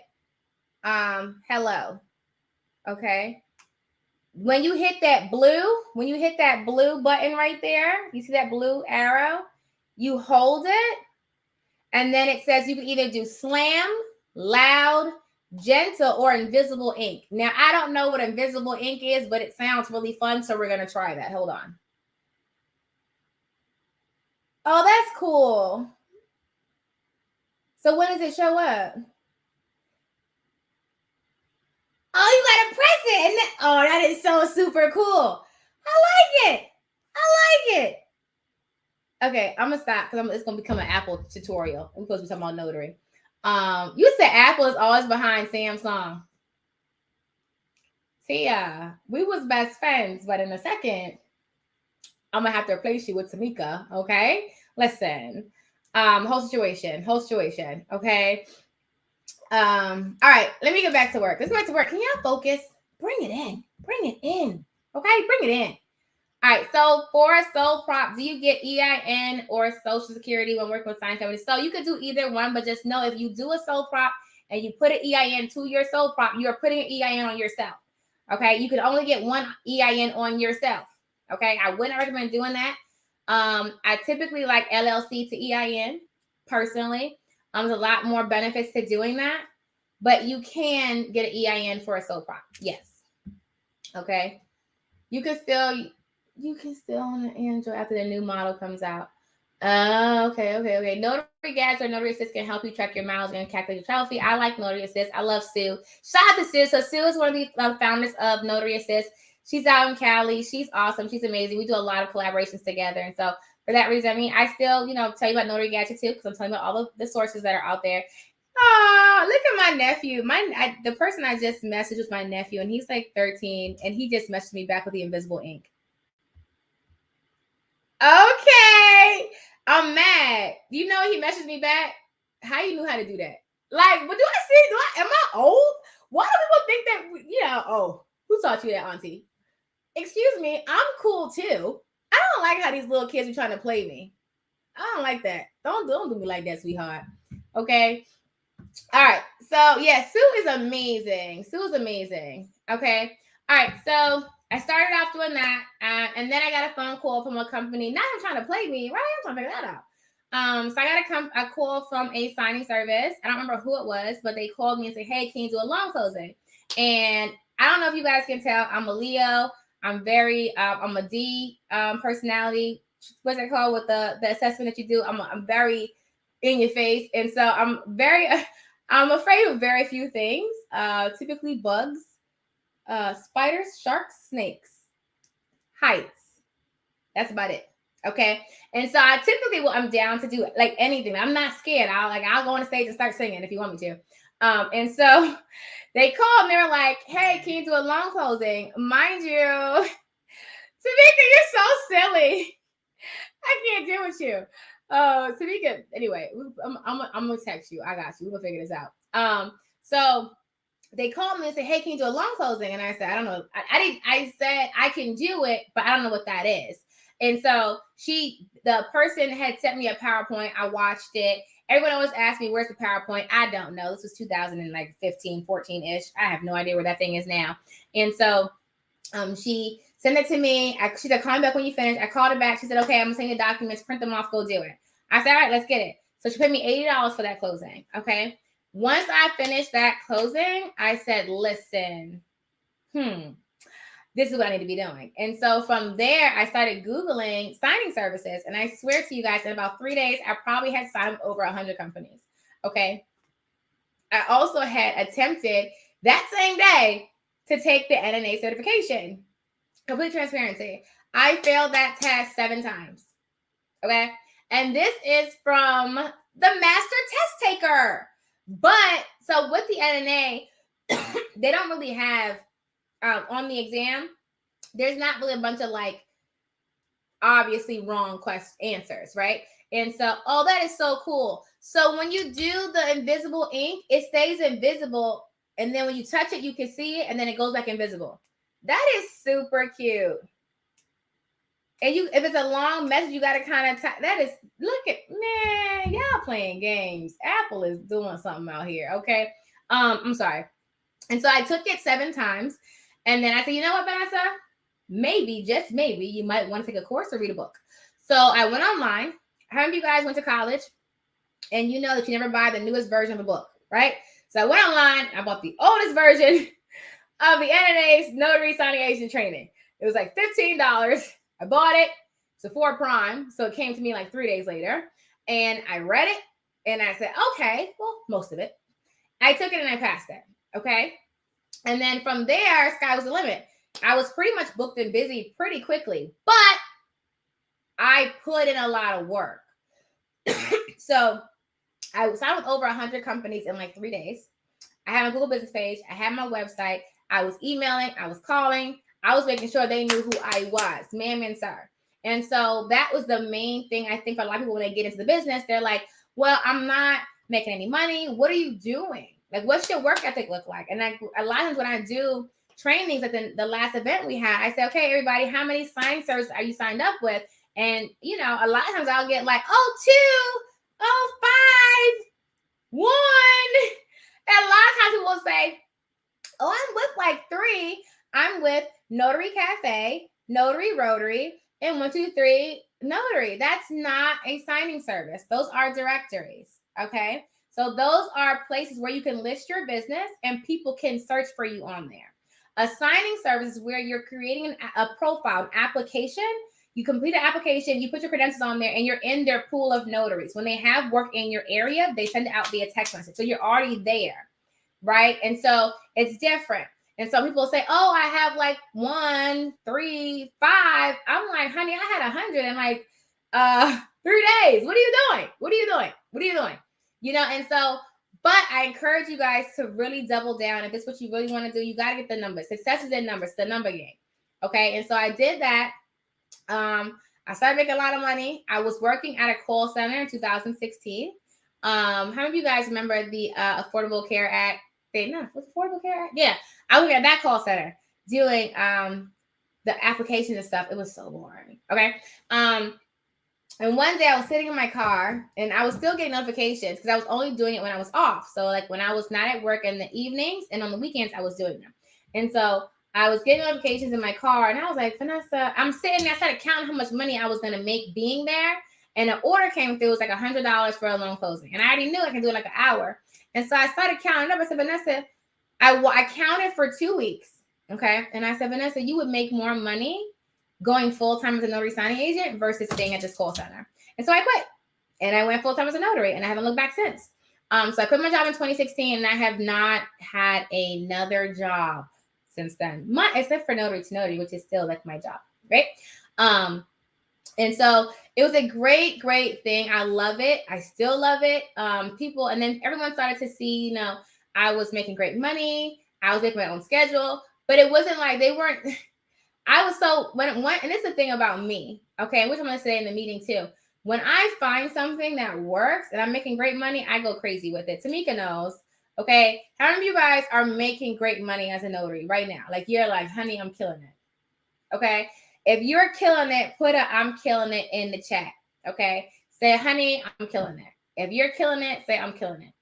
hello. Okay. When you hit that blue button right there, you see that blue arrow, you hold it. And then it says you can either do slam, loud, gentle, or invisible ink. Now, I don't know what invisible ink is, but it sounds really fun, so we're going to try that. Hold on. Oh, that's cool. So when does it show up? Oh, you got to press it. Oh, that is so super cool. I like it. Okay, I'm going to stop because it's going to become an Apple tutorial. We're supposed to be talking about notary. You said Apple is always behind Samsung. Tia, we was best friends, but in a second, I'm gonna have to replace you with Tamika. Okay, listen. Whole situation. Okay. All right. Let me get back to work. Let's go back to work. Can y'all focus? Bring it in. Okay, bring it in. All right. So for a sole prop, do you get EIN or Social Security when working with signing companies? So you could do either one, but just know if you do a sole prop and you put an EIN to your sole prop, you are putting an EIN on yourself. Okay, you could only get one EIN on yourself. Okay, I wouldn't recommend doing that. I typically like LLC to EIN personally. There's a lot more benefits to doing that, but you can get an EIN for a sole prop. Yes. Okay. You can still on an Android after the new model comes out. Okay. Notary Gadget or Notary Assist can help you track your miles and calculate your travel fee. I like Notary Assist. I love Sue. Shout out to Sue. So Sue is one of the founders of Notary Assist. She's out in Cali. She's awesome. She's amazing. We do a lot of collaborations together. And so for that reason, I mean, I still, tell you about Notary Gadget too, because I'm telling you about all of the sources that are out there. Oh, look at my nephew. The person I just messaged was my nephew, and he's like 13, and he just messaged me back with the invisible ink. Okay. I'm mad. You know he messaged me back? How you knew how to do that? Like, what do I see? Am I old? Why do people think that, who taught you that, auntie? Excuse me, I'm cool too. I don't like how these little kids are trying to play me. I don't like that. Don't do me like that, sweetheart. Okay. All right. So, yeah, Sue is amazing. Okay. All right. So, I started off doing that, and then I got a phone call from a company. Now I'm trying to play me, right? I'm trying to figure that out. So I got a call from a signing service. I don't remember who it was, but they called me and said, "Hey, can you do a loan closing?" And I don't know if you guys can tell, I'm a Leo. I'm I'm a D personality. What's it called with the assessment that you do? I'm very in your face, and so I'm afraid of very few things. Typically bugs. Spiders, sharks, snakes, heights. That's about it. Okay. And so I'm down to do like anything. I'm not scared. I'll go on the stage and start singing if you want me to. And so they called and they were like, "Hey, can you do a loan closing?" Mind you, Tamika, you're so silly. I can't deal with you. Tamika, anyway, I'm gonna text you. I got you. We're gonna figure this out. So they called me and said, "Hey, can you do a loan closing?" And I said, "I don't know." I said I can do it, but I don't know what that is. And so the person had sent me a PowerPoint. I watched it. Everyone always asked me, "Where's the PowerPoint?" I don't know. This was 2015, 14-ish. I have no idea where that thing is now. And so she Send it to me. She said, call me back when you finish. I called her back. She said, okay, I'm going to send you the documents. Print them off. Go do it. I said, all right, let's get it. So she paid me $80 for that closing. Okay. Once I finished that closing, I said, listen, this is what I need to be doing. And so from there, I started Googling signing services. And I swear to you guys, in about 3 days, I probably had signed over 100 companies. Okay. I also had attempted that same day to take the NNA certification. Complete transparency. I failed that test 7 times. Okay. And this is from the master test taker. But so with the NNA, they don't really have on the exam, there's not really a bunch of like obviously wrong answers, right? And so, oh, that is so cool. So when you do the invisible ink, it stays invisible. And then when you touch it, you can see it, and then it goes back invisible. That is super cute. And if it's a long message, you got to kind of that is, look at, man, y'all playing games. Apple is doing something out here, okay? I'm sorry. And so I took it 7 times, and then I said, you know what, Vanessa? Maybe, just maybe, you might want to take a course or read a book. So I went online. How many of you guys went to college? And you know that you never buy the newest version of a book, right? So I went online. I bought the oldest version of the NNA's Notary Signing Agent Training. It was like $15. I bought it. It's a 4 prime. So it came to me like 3 days later. And I read it. And I said, okay, well, most of it. I took it and I passed it. Okay. And then from there, sky was the limit. I was pretty much booked and busy pretty quickly, but I put in a lot of work. So I signed with over 100 companies in like 3 days. I had my Google business page. I had my website. I was emailing. I was calling. I was making sure they knew who I was, ma'am and sir. And so that was the main thing. I think for a lot of people, when they get into the business, they're like, well, I'm not making any money. What are you doing? Like, what's your work ethic look like? And a lot of times when I do trainings at the last event we had, I say, okay, everybody, how many sign services are you signed up with? And, you know, a lot of times I'll get like, 2, 5, 1. And a lot of times people will say, oh, I'm with like 3. I'm with Notary Cafe, Notary Rotary, and 123 Notary. That's not a signing service. Those are directories. Okay. So those are places where you can list your business and people can search for you on there. A signing service is where you're creating a profile, an application. You complete an application, you put your credentials on there, and you're in their pool of notaries. When they have work in your area, they send it out via text message. So you're already there, right? And so it's different. And so people say, oh, I have like 1, 3, 5. I'm like, honey, I had 100 in like 3 days. What are you doing? What are you doing? What are you doing? You know, and so, but I encourage you guys to really double down. If it's what you really want to do, you got to get the numbers. Success is in numbers, the number game. Okay. And so I did that. I started making a lot of money. I was working at a call center in 2016. How many of you guys remember the Affordable Care Act thing? No, what's Affordable Care Act? Yeah. I was at that call center doing the application and stuff. It was so boring. Okay. And one day I was sitting in my car and I was still getting notifications because I was only doing it when I was off. So like when I was not at work in the evenings and on the weekends, I was doing them. And so I was getting notifications in my car and I was like, Vanessa, I'm sitting there. I started counting how much money I was going to make being there. And an order came through. It was like $100 for a loan closing. And I already knew I could do it like an hour. And so I started counting up. I said, Vanessa, I counted for 2 weeks. Okay. And I said, Vanessa, you would make more money going full-time as a notary signing agent versus staying at this call center. And so I quit and I went full-time as a notary and I haven't looked back since. So I quit my job in 2016 and I have not had another job since then, except for Notary to Notary, which is still like my job, right? And so it was a great, great thing. I love it. I still love it. People, and then everyone started to see, you know, I was making great money. I was making my own schedule, but it wasn't like they weren't. I was so and this is the thing about me, okay, which I'm going to say in the meeting too. When I find something that works and I'm making great money, I go crazy with it. Tamika knows, okay. How many of you guys are making great money as a notary right now? Like you're like, honey, I'm killing it. Okay. If you're killing it, put a I'm killing it in the chat. Okay. Say, honey, I'm killing it. If you're killing it, say I'm killing it.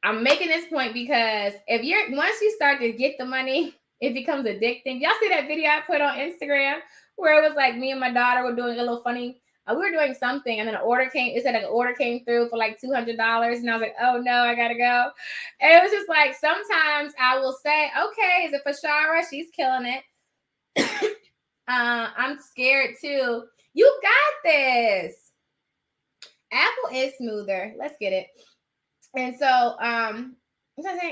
I'm making this point because once you start to get the money, it becomes addicting. Y'all see that video I put on Instagram where it was like me and my daughter were doing a little funny. We were doing something, and then an order came. It said like an order came through for like $200, and I was like, "Oh no, I gotta go." And it was just like sometimes I will say, "Okay, is it for Shara? She's killing it." I'm scared too. You got this. Apple is smoother. Let's get it. And so,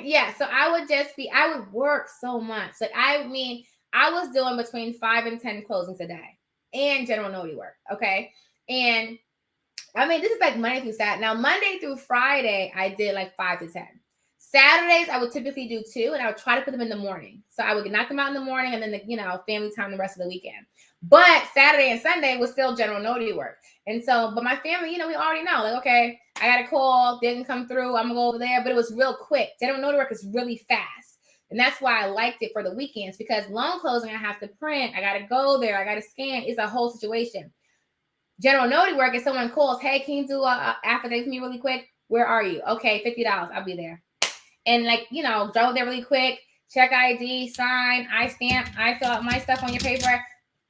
yeah. So I would work so much. Like I mean, I was doing between 5 and 10 closings a day, and general notary work. Okay, and I mean, this is like Monday through Saturday. Now, Monday through Friday, I did like 5 to 10. Saturdays, I would typically do 2, and I would try to put them in the morning. So I would knock them out in the morning, and then family time the rest of the weekend. But Saturday and Sunday was still general notary work. And so, but my family, we already know, like, okay, I got a call, they didn't come through, I'm gonna go over there. But it was real quick. General notary work is really fast. And that's why I liked it for the weekends, because loan closing, I have to print, I gotta go there, I gotta scan. It's a whole situation. General notary work is someone calls, hey, can you do a affidavit for me really quick? Where are you? Okay, $50, I'll be there. And drove there really quick, check ID, sign, I stamp, I fill out my stuff on your paper,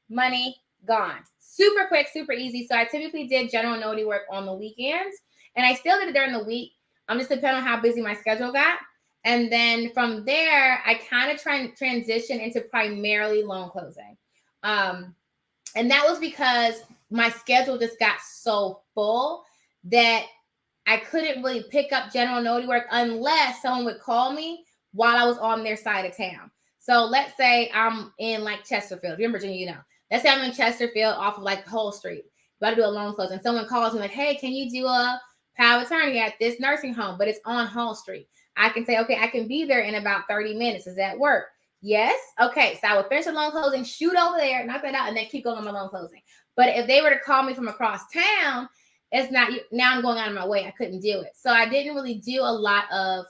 money, gone. Super quick, super easy. So I typically did general notary work on the weekends, and I still did it during the week. Just depending on how busy my schedule got. And then from there, I kind of transition into primarily loan closing. And that was because my schedule just got so full that I couldn't really pick up general notary work unless someone would call me while I was on their side of town. So let's say I'm in like Chesterfield. If you're in Virginia, Let's say I'm in Chesterfield off of like Whole Street. About to do a loan close, and someone calls me like, hey, can you do a power of attorney at this nursing home? But it's on Whole Street. I can say, okay, I can be there in about 30 minutes. Does that work? Yes. Okay. So I would finish the loan closing, shoot over there, knock that out, and then keep going on my loan closing. But if they were to call me from across town, it's not, now I'm going out of my way. I couldn't do it. So I didn't really do a lot of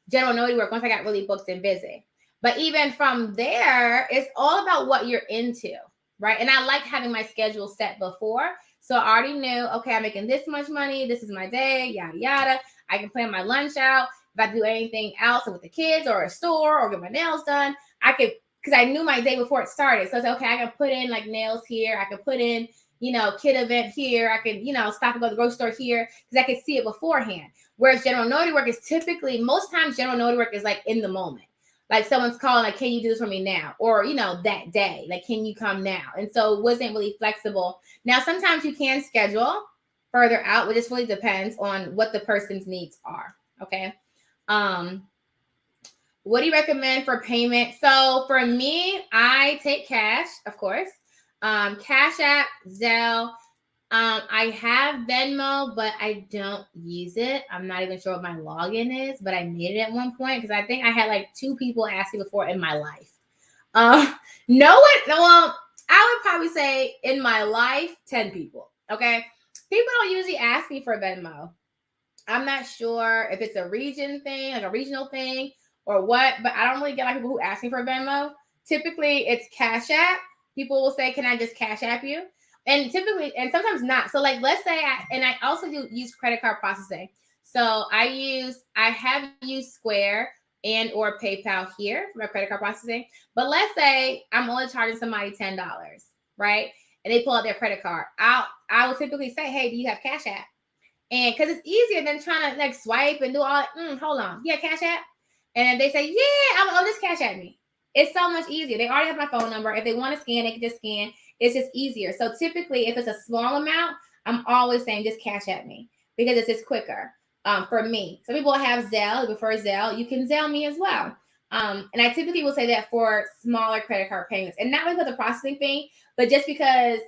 general notary work once I got really booked and busy. But even from there, it's all about what you're into, right? And I like having my schedule set before. So I already knew, okay, I'm making this much money. This is my day, yada, yada. I can plan my lunch out. If I do anything else with the kids or a store or get my nails done, I could, because I knew my day before it started. So it's okay, I can put in like nails here. I can put in, kid event here. I could, stop and go to the grocery store here, because I could see it beforehand. Whereas general notary work is typically, most times general notary work is like in the moment. Like someone's calling, like, can you do this for me now? Or, that day, like, can you come now? And so it wasn't really flexible. Now, sometimes you can schedule further out, but it just really depends on what the person's needs are. Okay. What do you recommend for payment? So for me, I take cash, of course. Cash App, Zelle. I have Venmo, but I don't use it. I'm not even sure what my login is, but I made it at one point because I think I had like 2 people ask me before in my life. Well, I would probably say in my life, 10 people. Okay. People don't usually ask me for Venmo. I'm not sure if it's a region thing, like a regional thing or what, but I don't really get like people who ask me for Venmo. Typically it's Cash App. People will say, can I just Cash App you? And typically, and sometimes not. So like, let's say I also use credit card processing. So I have used Square and or PayPal here for my credit card processing. But let's say I'm only charging somebody $10, right? And they pull out their credit card. I will typically say, hey, do you have Cash App? And because it's easier than trying to like swipe and do all hold on. Yeah, Cash App. And they say, yeah, just Cash App me. It's so much easier. They already have my phone number. If they want to scan, they can just scan. It's just easier. So typically, if it's a small amount, I'm always saying just Cash App me because it's just quicker for me. Some people have Zelle, they prefer Zelle. You can Zelle me as well. And I typically will say that for smaller credit card payments, and not because of the processing fee, but just because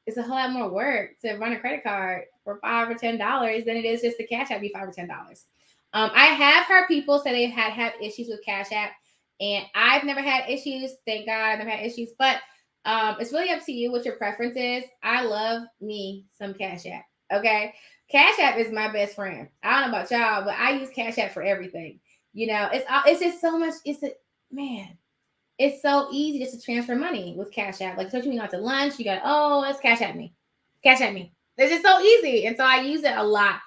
it's a whole lot more work to run a credit card for $5 or $10 than it is just to Cash App be $5 or $10. I have heard people say they had issues with Cash App, and I've never had issues. Thank God, I've never had issues. But it's really up to you what your preference is. I love me some Cash App. Okay, Cash App is my best friend. I don't know about y'all, but I use Cash App for everything. It's just so much. It's so easy just to transfer money with Cash App. Like, especially when you go out to lunch, you got, let's Cash App me. Cash App me. It's just so easy. And so I use it a lot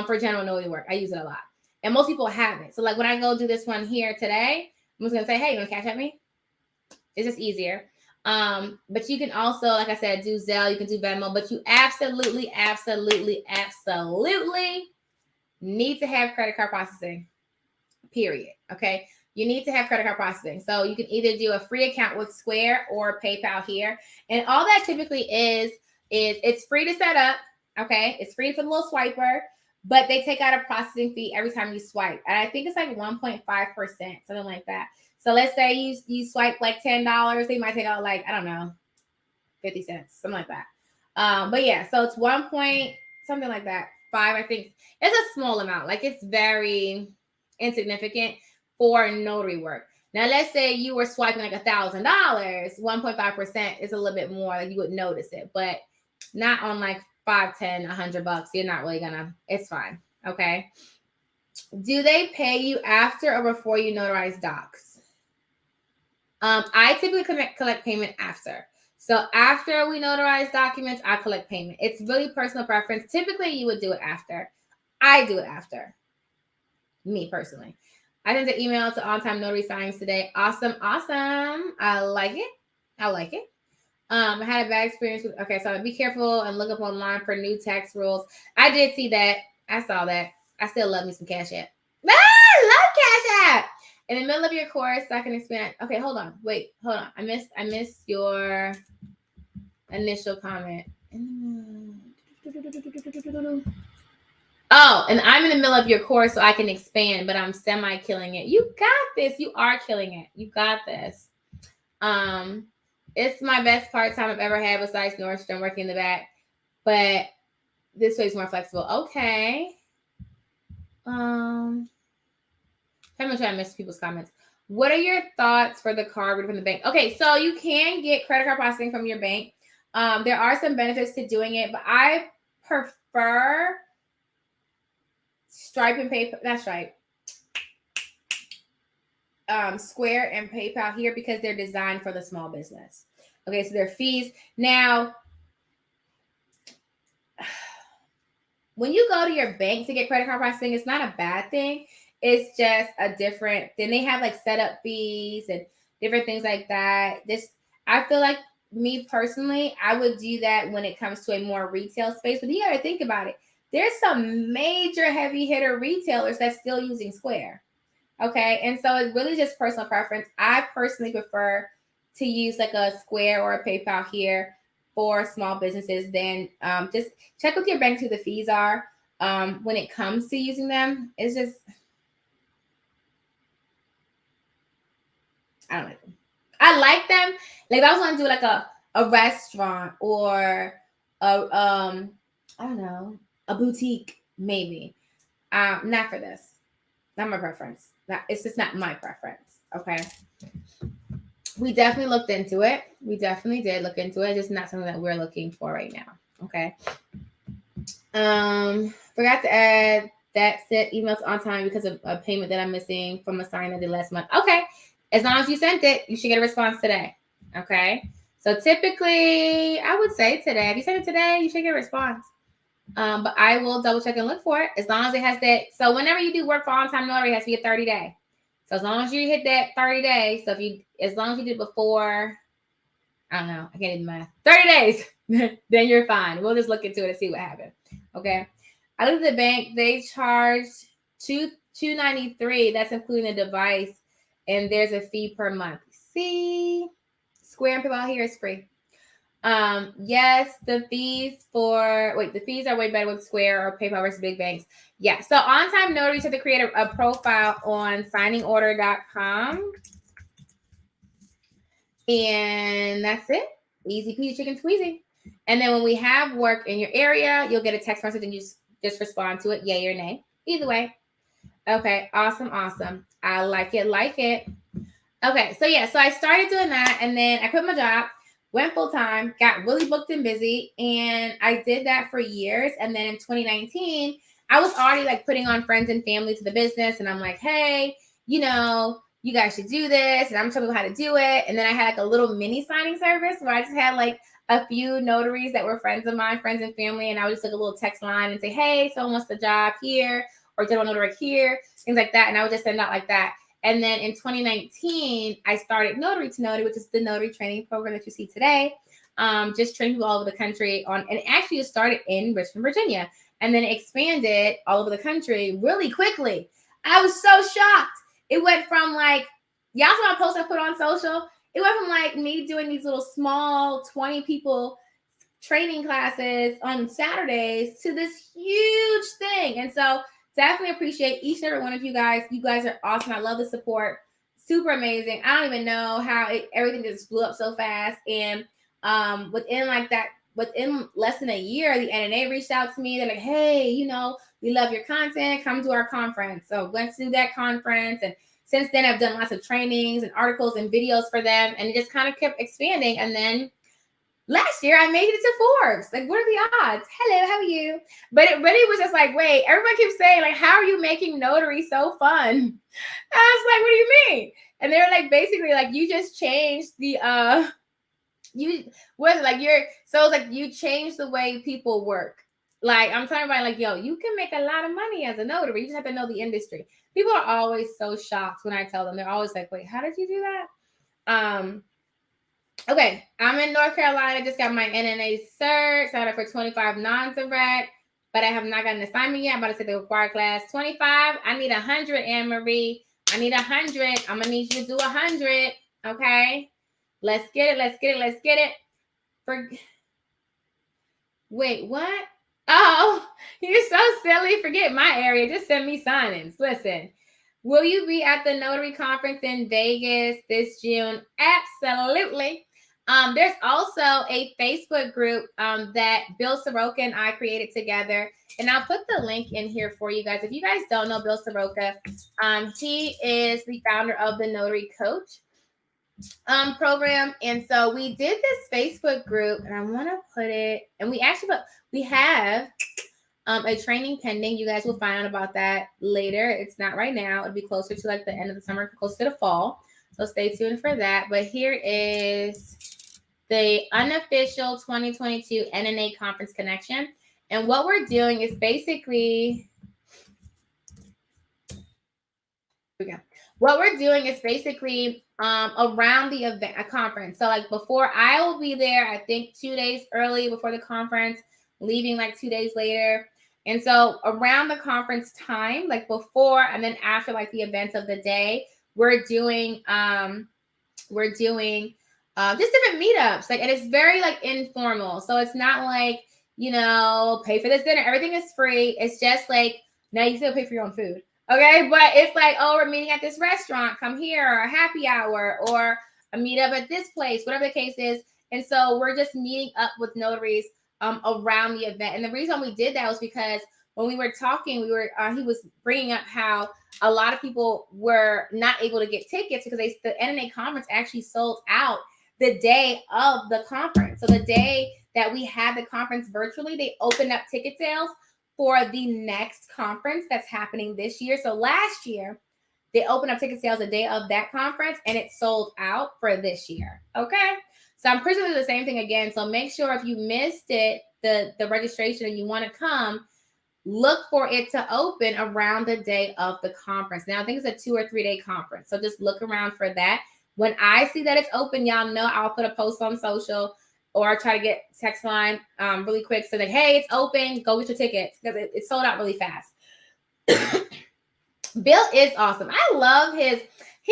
for general notary work. I use it a lot. And most people have it. So like when I go do this one here today, I'm just gonna say, hey, you wanna cash at me? It's just easier. But you can also, like I said, do Zelle, you can do Venmo, but you absolutely need to have credit card processing. Period. Okay. You need to have credit card processing. So you can either do a free account with Square or PayPal here. And all that typically is it's free to set up. Okay. It's free for the little swiper, but they take out a processing fee every time you swipe. And I think it's like 1.5%, something like that. So let's say you swipe like $10, they might take out like, I don't know, 50 cents, something like that. But yeah, so it's 1 point something like that. 5, I think. It's a small amount. Like it's very insignificant for notary work. Now, let's say you were swiping like $1,000, 1.5% is a little bit more. Like you would notice it, but not on like 5, 10, $100. You're not really gonna. It's fine. Okay. Do they pay you after or before you notarize docs? I typically collect payment after. So after we notarize documents, I collect payment. It's really personal preference. Typically, you would do it after. I do it after. Me personally. I sent an email to on-time notary signings today. Awesome. I like it. I had a bad experience with. Okay, so be careful and look up online for new tax rules. I did see that. I saw that. I still love me some Cash App. I love Cash App. In the middle of your course, I can expand. Okay, hold on. I missed your initial comment. Oh, and I'm in the middle of your course, so I can expand, but I'm semi-killing it. You got this. You are killing it. You got this. It's my best part-time I've ever had besides Nordstrom working in the back, but this way is more flexible. Okay. I'm gonna try to miss people's comments. What are your thoughts for the card from the bank? Okay, so you can get credit card processing from your bank. There are some benefits to doing it, but I prefer Stripe and PayPal. Not Stripe. Square and PayPal here because they're designed for the small business. Okay, so their fees. Now, when you go to your bank to get credit card processing, it's not a bad thing. It's just a different. Then they have like setup fees and different things like that. I feel like me personally, I would do that when it comes to a more retail space. But you got to think about it. There's some major heavy hitter retailers that's still using Square. Okay, and so it's really just personal preference. I personally prefer to use like a Square or a PayPal here for small businesses. Then just check with your bank who the fees are. When it comes to using them, it's just I don't like them. I like them. Like if I was going to do like a restaurant or I don't know, a boutique maybe. Not for this. Not my preference. It's just not my preference. Okay. We definitely looked into it. We definitely did look into it. Just not something that we're looking for right now. Okay. Forgot to add that sent emails on time because of a payment that I'm missing from a sign I did last month. Okay. As long as you sent it, you should get a response today. Okay. So typically, I would say today. If you sent it today, you should get a response. But I will double check and look for it as long as it has that. So whenever you do work for on-time notary, it has to be a 30-day. So as long as you hit that 30 days, so as long as you did before, I don't know, I can't do math. 30 days, then you're fine. We'll just look into it and see what happened. Okay. I looked at the bank. They charge $293. That's including the device, and there's a fee per month. See, Square and PayPal here is free. Yes, the fees are way better with Square or PayPal versus big banks. Yeah. So on-time notaries have to create a profile on signingorder.com. And that's it. Easy peasy chicken squeezy. And then when we have work in your area, you'll get a text message and you just respond to it, yay or nay. Either way. Okay. Awesome. I like it. Okay. So yeah, so I started doing that and then I quit my job. Went full time, got really booked and busy, and I did that for years. And then in 2019, I was already like putting on friends and family to the business, and I'm like, hey, you guys should do this, and I'm telling you how to do it. And then I had like a little mini signing service where I just had like a few notaries that were friends of mine, friends and family, and I would just like a little text line and say, hey, someone wants the job here, or general notary here, things like that, and I would just send out like that. And then in 2019, I started Notary to Notary, which is the notary training program that you see today. Just training people all over the country and it actually started in Richmond, Virginia, and then expanded all over the country really quickly. I was so shocked. It went from like, y'all saw my post I put on social. It went from like me doing these little small 20 people training classes on Saturdays to this huge thing. And so definitely appreciate each and every one of you guys. You guys are awesome. I love the support. Super amazing. I don't even know how everything just blew up so fast. And within less than a year, the NNA reached out to me. They're like, hey, we love your content. Come to our conference. So let's do that conference. And since then, I've done lots of trainings and articles and videos for them. And it just kind of kept expanding. And then last year, I made it to Forbes. Like, what are the odds? Hello, how are you? But it really was just like, wait, everyone keeps saying, like, how are you making notary so fun? And I was like, what do you mean? And they were like, basically, like, you just changed the, you changed the way people work. Like, I'm talking about, like, yo, you can make a lot of money as a notary. You just have to know the industry. People are always so shocked when I tell them. They're always like, wait, how did you do that? Okay, I'm in North Carolina. Just got my NNA cert. Signed up for 25 non-direct, but I have not gotten an assignment yet. I'm about to take the required class. 25. I need 100, Anne Marie. I need 100. I'm gonna need you to do 100. Okay, let's get it. Wait, what? Oh, you're so silly. Forget my area. Just send me signings. Listen. Will you be at the Notary Conference in Vegas this June? Absolutely. There's also a Facebook group that Bill Soroka and I created together. And I'll put the link in here for you guys. If you guys don't know Bill Soroka, he is the founder of the Notary Coach program. And so we did this Facebook group, and I want to put it, and we have a training pending. You guys will find out about that later. It's not right now. It'll be closer to like the end of the summer, closer to the fall. So stay tuned for that. But here is the unofficial 2022 NNA Conference Connection. And what we're doing is basically, around the event, a conference. So like before, I will be there, I think 2 days early before the conference, leaving like 2 days later. And so around the conference time, like before and then after like the events of the day, we're doing just different meetups. Like, and it's very like informal. So it's not like, pay for this dinner. Everything is free. It's just like, now you still pay for your own food. Okay. But it's like, oh, we're meeting at this restaurant. Come here, or a happy hour, or a meetup at this place, whatever the case is. And so we're just meeting up with notaries around the event. And the reason we did that was because when we were talking, he was bringing up how a lot of people were not able to get tickets because the NNA conference actually sold out the day of the conference. So the day that we had the conference virtually, they opened up ticket sales for the next conference that's happening this year. So last year, they opened up ticket sales the day of that conference, and it sold out for this year. Okay. So I'm pretty sure the same thing again. So make sure if you missed it, the registration, and you want to come, look for it to open around the day of the conference. Now, I think it's a 2 or 3 day conference. So just look around for that. When I see that it's open, y'all know I'll put a post on social or try to get text line really quick. So like, hey, it's open. Go get your tickets, because it sold out really fast. Bill is awesome. I love he's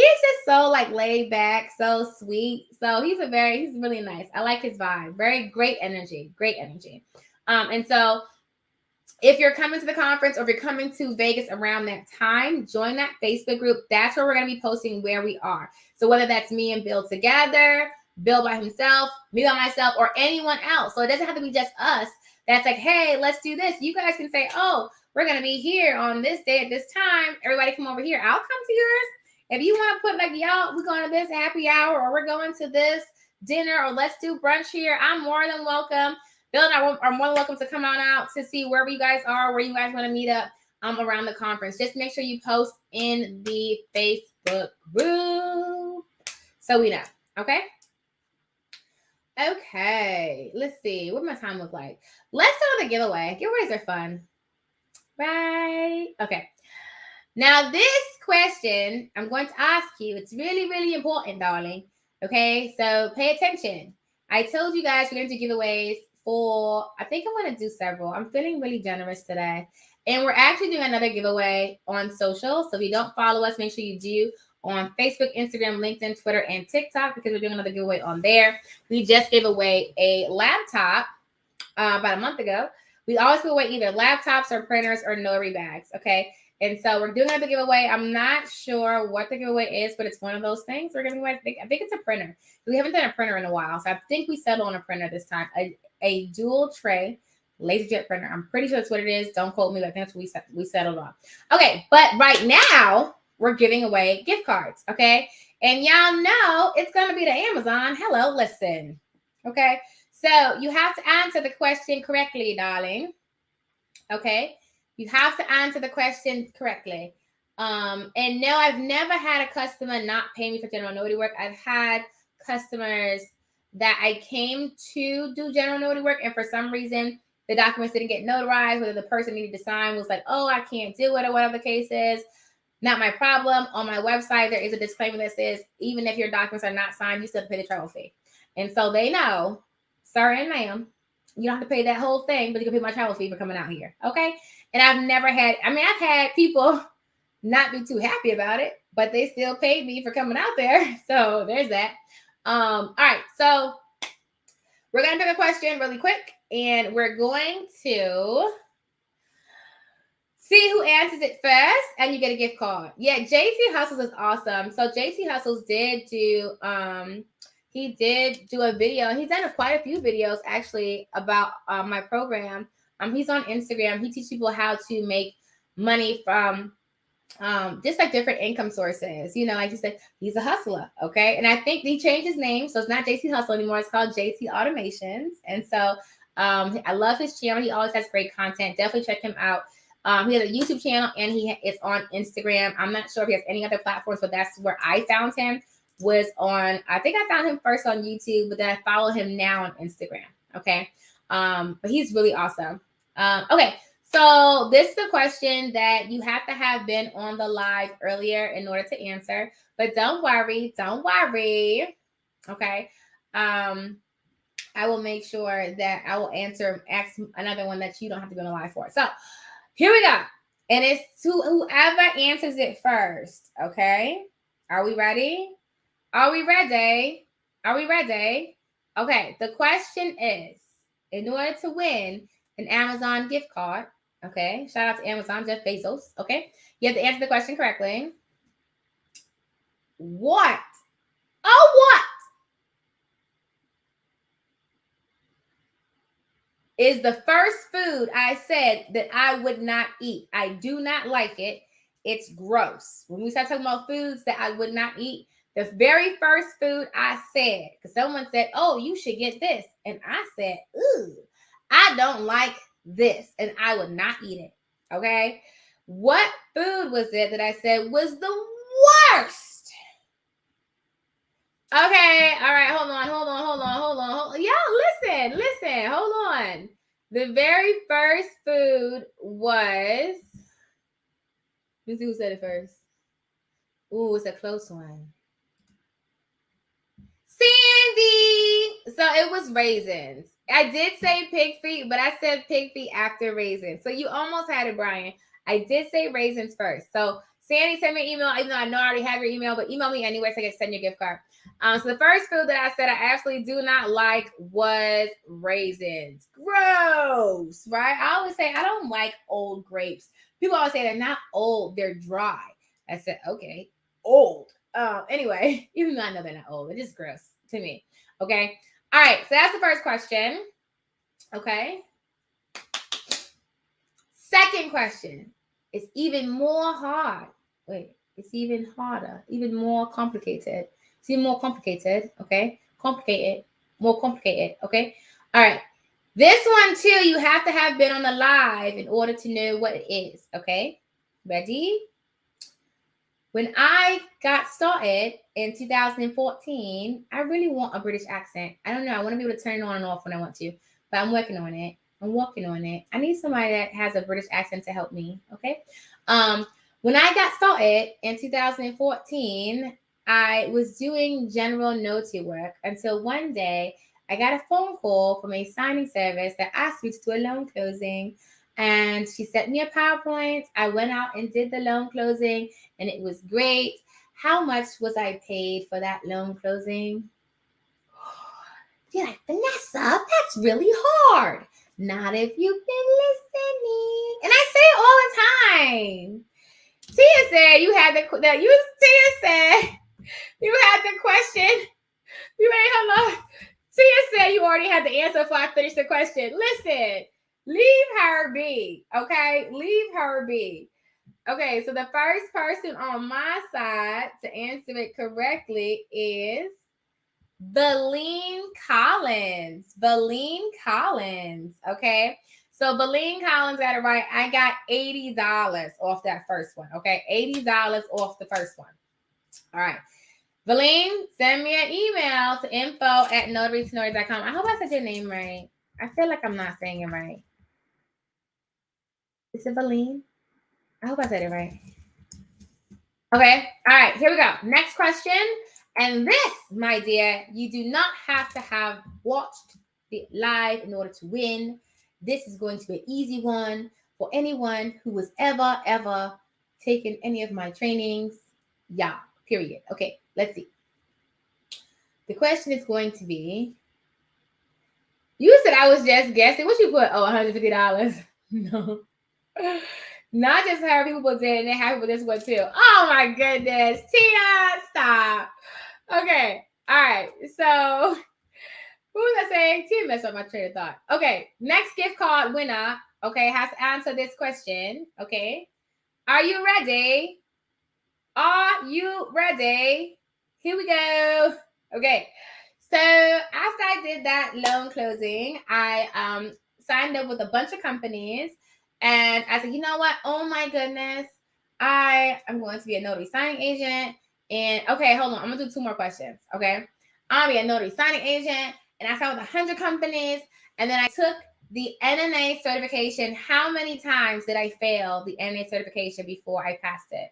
just so like laid back, so sweet. So he's really nice. I like his vibe. Very great energy. And so if you're coming to the conference, or if you're coming to Vegas around that time, join that Facebook group. That's where we're going to be posting where we are. So whether that's me and Bill together, Bill by himself, me by myself, or anyone else. So it doesn't have to be just us. That's like, hey, let's do this. You guys can say, oh, we're going to be here on this day at this time. Everybody come over here. I'll come to yours. If you want to put like, y'all, we're going to this happy hour, or we're going to this dinner, or let's do brunch here, I'm more than welcome. Bill and I are more than welcome to come on out to see wherever you guys are, where you guys want to meet up around the conference. Just make sure you post in the Facebook group so we know. Okay? Okay. Let's see. What my time look like? Let's start with a giveaway. Giveaways are fun. Right? Okay. Now, this question I'm going to ask you, it's really, really important, darling. Okay, so pay attention. I told you guys we're going to do giveaways for, I think I'm going to do several. I'm feeling really generous today. And we're actually doing another giveaway on social. So if you don't follow us, make sure you do on Facebook, Instagram, LinkedIn, Twitter, and TikTok, because we're doing another giveaway on there. We just gave away a laptop about a month ago. We always give away either laptops or printers or notary bags. Okay. And so we're doing another giveaway. I'm not sure what the giveaway is, but it's one of those things we're giving away. I think it's a printer. We haven't done a printer in a while. So I think we settled on a printer this time. A dual tray LaserJet printer. I'm pretty sure that's what it is. Don't quote me, but I think that's what we settled on. Okay, but right now we're giving away gift cards. Okay. And y'all know it's gonna be the Amazon. Hello, listen. Okay. So you have to answer the question correctly, darling. Okay. You have to answer the question correctly. And no, I've never had a customer not pay me for general notary work. I've had customers that I came to do general notary work, and for some reason the documents didn't get notarized, whether the person needed to sign was like, oh, I can't do it, or whatever the case is. Not my problem. On my website, there is a disclaimer that says, even if your documents are not signed, you still have to pay the travel fee. And so they know, sir and ma'am, you don't have to pay that whole thing, but you can pay my travel fee for coming out here. Okay. And I've never had, I've had people not be too happy about it, but they still paid me for coming out there. So there's that. All right. So we're going to pick a question really quick, and we're going to see who answers it first, and you get a gift card. Yeah, JC Hustles is awesome. So JC Hustles did do, he did do a video. He's done quite a few videos actually about my program. He's on Instagram. He teaches people how to make money from just like different income sources. You know, like you said, he's a hustler. Okay. And I think he changed his name. So it's not JC Hustle anymore. It's called JC Automations. And so I love his channel. He always has great content. Definitely check him out. He has a YouTube channel, and he is on Instagram. I'm not sure if he has any other platforms, but that's where I found him. Was on, I think I found him first on YouTube, but then I follow him now on Instagram. Okay. But he's really awesome. Okay. So this is a question that you have to have been on the live earlier in order to answer, but don't worry. Okay. I will make sure that I will ask another one that you don't have to be on the live for. So here we go. And it's to whoever answers it first. Okay. Are we ready? Okay. The question is, in order to win an Amazon gift card, okay, shout out to Amazon, Jeff Bezos, okay, you have to answer the question correctly. What is the first food I said that I would not eat? I do not like it. It's gross. When we start talking about foods that I would not eat, the very first food I said, because someone said, oh, you should get this. And I said, ooh, I don't like this, and I would not eat it. Okay. What food was it that I said was the worst? Okay. All right. Hold on. Y'all, listen. Hold on. The very first food was, let's see who said it first. Ooh, it's a close one. Sandy. So it was raisins. I did say pig feet, but I said pig feet after raisins. So you almost had it, Brian. I did say raisins first. So Sandy, send me an email, even though I know I already have your email, but email me anyway so I can send you a gift card. So the first food that I said I absolutely do not like was raisins. Gross, right? I always say I don't like old grapes. People always say they're not old, they're dry. I said, okay, old. Anyway, even though I know they're not old, it's just gross to me. Okay. All right. So that's the first question. Okay. Second question. It's even more hard. Wait, it's even harder, even more complicated. It's even more complicated. Okay. More complicated. Okay. All right. This one too, you have to have been on the live in order to know what it is. Okay. Ready? When I got started in 2014, I really want a British accent. I don't know. I want to be able to turn it on and off when I want to, but I'm working on it. I need somebody that has a British accent to help me. Okay. When I got started in 2014, I was doing general notary work until one day I got a phone call from a signing service that asked me to do a loan closing. And she sent me a PowerPoint. I went out and did the loan closing, and it was great. How much was I paid for that loan closing? You're like, Vanessa, that's really hard. Not if you've been listening. And I say it all the time. Tia said you had Tia said you had the question. You ain't hello. Tia said you already had the answer before I finished the question. Listen, leave her be. Okay, leave her be. Okay, so the first person on my side to answer it correctly is Valine Collins. Valine Collins. Okay. So Valine Collins got it right. I got $80 off that first one. Okay. $80 off the first one. All right. Valine, send me an email to info@notarytenotaries.com. I hope I said your name right. I feel like I'm not saying it right. Is it Valine? I hope I said it right. Okay. All right. Here we go. Next question. And this, my dear, you do not have to have watched it live in order to win. This is going to be an easy one for anyone who has ever taken any of my trainings. Yeah, period. Okay, let's see. The question is going to be, you said I was just guessing. What you put? Oh, $150. No. Not just how people did, and then how people this one too. Oh my goodness. Tia, stop. Okay. All right. So who was I saying? Tia messed up my train of thought. Okay. Next gift card winner, okay, has to answer this question. Okay. Are you ready? Are you ready? Here we go. Okay. So after I did that loan closing, I signed up with a bunch of companies, and I said, you know what? Oh my goodness, I am going to be a notary signing agent. And okay, hold on, I'm gonna do 2 more questions. Okay, I'll be a notary signing agent, and I signed with 100 companies, and then I took the NNA certification. How many times did I fail the NNA certification before I passed it?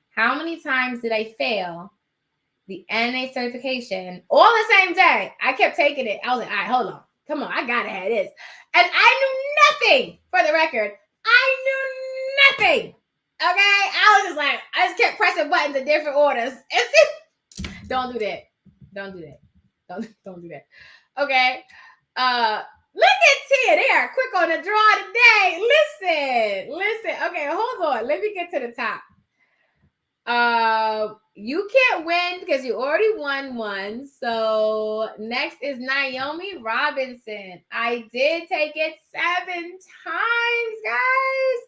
How many times did I fail the NNA certification all the same day? I kept taking it. I was like, all right, hold on. Come on, I gotta have this. And I knew nothing, for the record. I knew nothing. Okay? I was just like, I just kept pressing buttons in different orders. Don't do that. Don't do that. Don't do that. Okay. Look at Tia. They are quick on the draw today. Listen. Okay, hold on. Let me get to the top. You can't win because you already won one. So next is Naomi Robinson. I did take it 7 times, guys.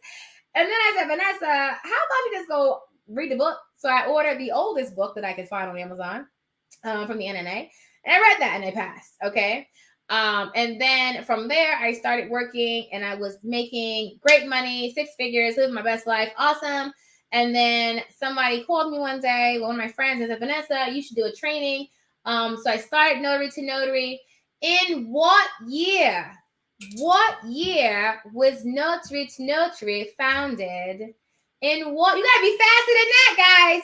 And then I said, Vanessa, how about you just go read the book? So I ordered the oldest book that I could find on Amazon from the NNA. And I read that and I passed. Okay. And then from there, I started working and I was making great money, 6 figures, living my best life. Awesome. And then somebody called me one day, one of my friends, and said, Vanessa, you should do a training. So I started Notary to Notary. In what year? What year was Notary to Notary founded? In what? You gotta be faster than that, guys.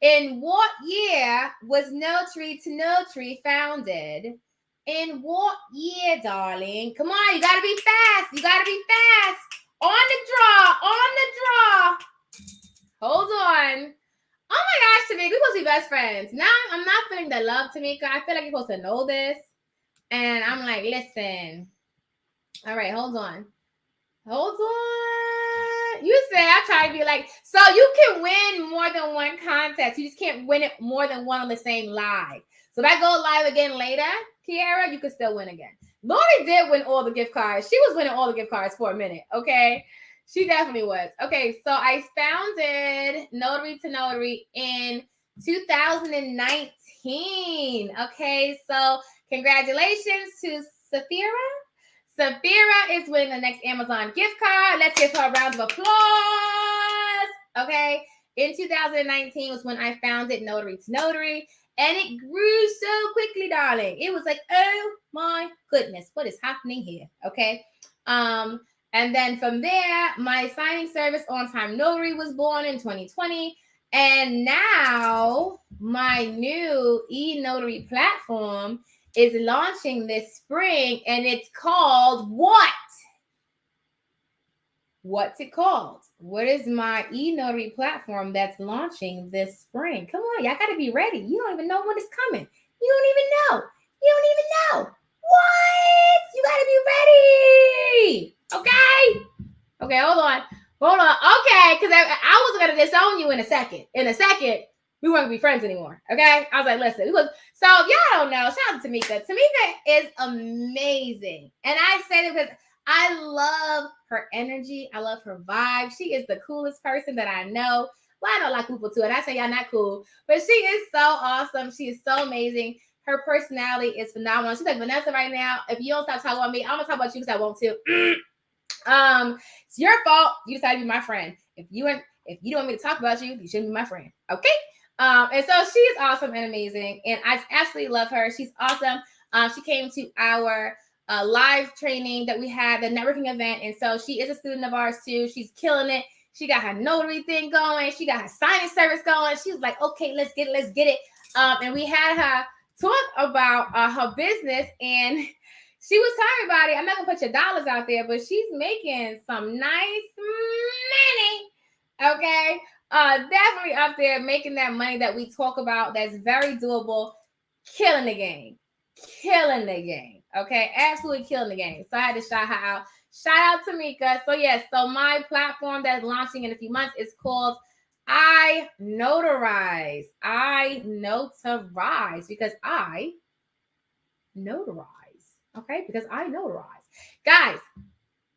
In what year was Notary to Notary founded? In what year, darling? Come on, you gotta be fast. You gotta be fast. On the draw. On the draw. Hold on. Oh my gosh, Tamika, we're supposed to be best friends. Now I'm not feeling the love, Tamika. I feel like you're supposed to know this. And I'm like, listen. All right, hold on. Hold on. You said I try to be like, so you can win more than one contest. You just can't win it more than one on the same live. So if I go live again later, Kiara, you can still win again. Lori did win all the gift cards. She was winning all the gift cards for a minute, okay? She definitely was. Okay, so I founded Notary to Notary in 2019. Okay, so congratulations to Safira. Safira is winning the next Amazon gift card. Let's give her a round of applause. Okay, in 2019 was when I founded Notary to Notary. And it grew so quickly, darling. It was like, oh my goodness, what is happening here? Okay. And And then from there, my signing service, On Time Notary, was born in 2020. And now my new e-notary platform is launching this spring, and it's called what? What's it called? What is my e-notary platform that's launching this spring? Come on, y'all gotta be ready. You don't even know when it's coming. You don't even know. You don't even know. What? You gotta be ready. Okay? Okay, hold on. Okay, because I was gonna disown you in a second. In a second, we weren't gonna be friends anymore. Okay? I was like, listen, so if y'all don't know, shout out to Tamika. Tamika is amazing. And I say that because I love her energy. I love her vibe. She is the coolest person that I know. Well, I know a lot of people too, and I say y'all not cool, but she is so awesome. She is so amazing. Her personality is phenomenal. She's like, Vanessa, right now, if you don't stop talking about me, I'm gonna talk about you because I want to. It's your fault. You decided to be my friend. If you don't want me to talk about you, you shouldn't be my friend. Okay. And so she's awesome and amazing, and I absolutely love her. She's awesome. She came to our live training that we had, the networking event, and so she is a student of ours too. She's killing it. She got her notary thing going. She got her signing service going. She was like, okay, let's get it. And we had her talk about her business, and she was talking about it. I'm not gonna put your dollars out there, but she's making some nice money. Okay. Definitely up there making that money that we talk about. That's very doable. Killing the game. Okay. Absolutely killing the game. So I had to shout her out. Shout out to Tamika. So yes, so my platform that's launching in a few months is called I Notarize. Because I notarize. Okay, because I notarize. Guys,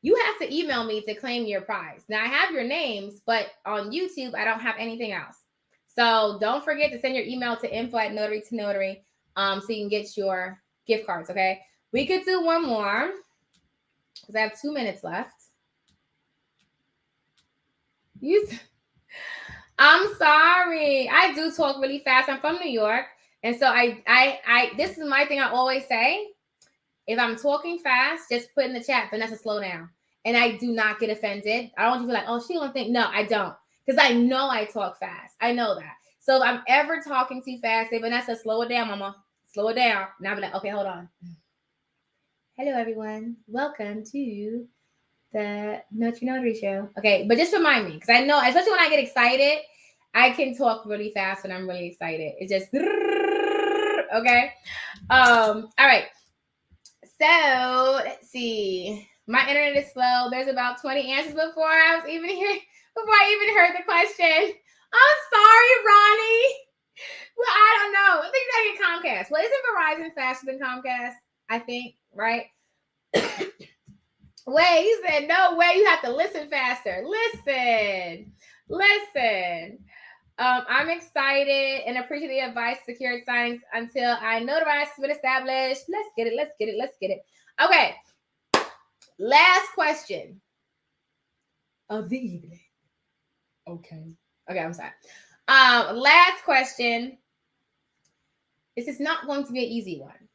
you have to email me to claim your prize. Now, I have your names, but on YouTube, I don't have anything else. So don't forget to send your email to info@notary2notary so you can get your gift cards, okay? We could do one more because I have 2 minutes left. I'm sorry. I do talk really fast. I'm from New York. And so I this is my thing I always say. If I'm talking fast, just put in the chat, Vanessa, slow down. And I do not get offended. I don't want you to be like, oh, she don't think. No, I don't. Because I know I talk fast. I know that. So if I'm ever talking too fast, say, Vanessa, slow it down, mama. Slow it down. Now I'll be like, okay, hold on. Hello, everyone. Welcome to the Notary Show. Okay, but just remind me. Because I know, especially when I get excited, I can talk really fast when I'm really excited. It's just, okay? All right. So let's see. My internet is slow. There's about 20 answers before I even heard the question. I'm sorry, Ronnie. Well, I don't know. I think you gotta get Comcast. Well, isn't Verizon faster than Comcast? I think, right? Wait, he said no way. You have to listen faster. Listen. I'm excited and appreciate the advice, secured signings until I notarize has been established. Let's get it. Okay. Last question of the evening. Okay, I'm sorry. Last question. This is not going to be an easy one.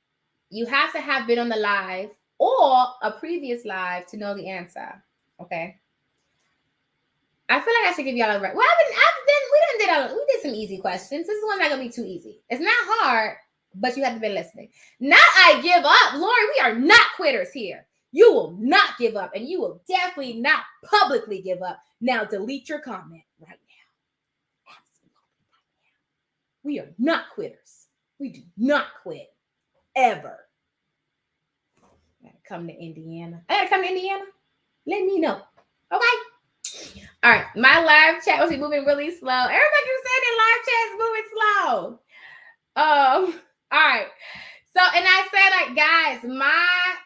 You have to have been on the live or a previous live to know the answer. Okay. I feel like I should give y'all a right. Well, we did some easy questions. This one's not gonna be too easy. It's not hard, but you have to be listening. Not I give up, Lori. We are not quitters here. You will not give up, and you will definitely not publicly give up. Now delete your comment right now. Absolutely right now. We are not quitters. We do not quit ever. I gotta come to Indiana. Let me know. Okay. All right, my live chat was moving really slow. Everybody can say that live chat is moving slow. All right. So, and I said, like, guys,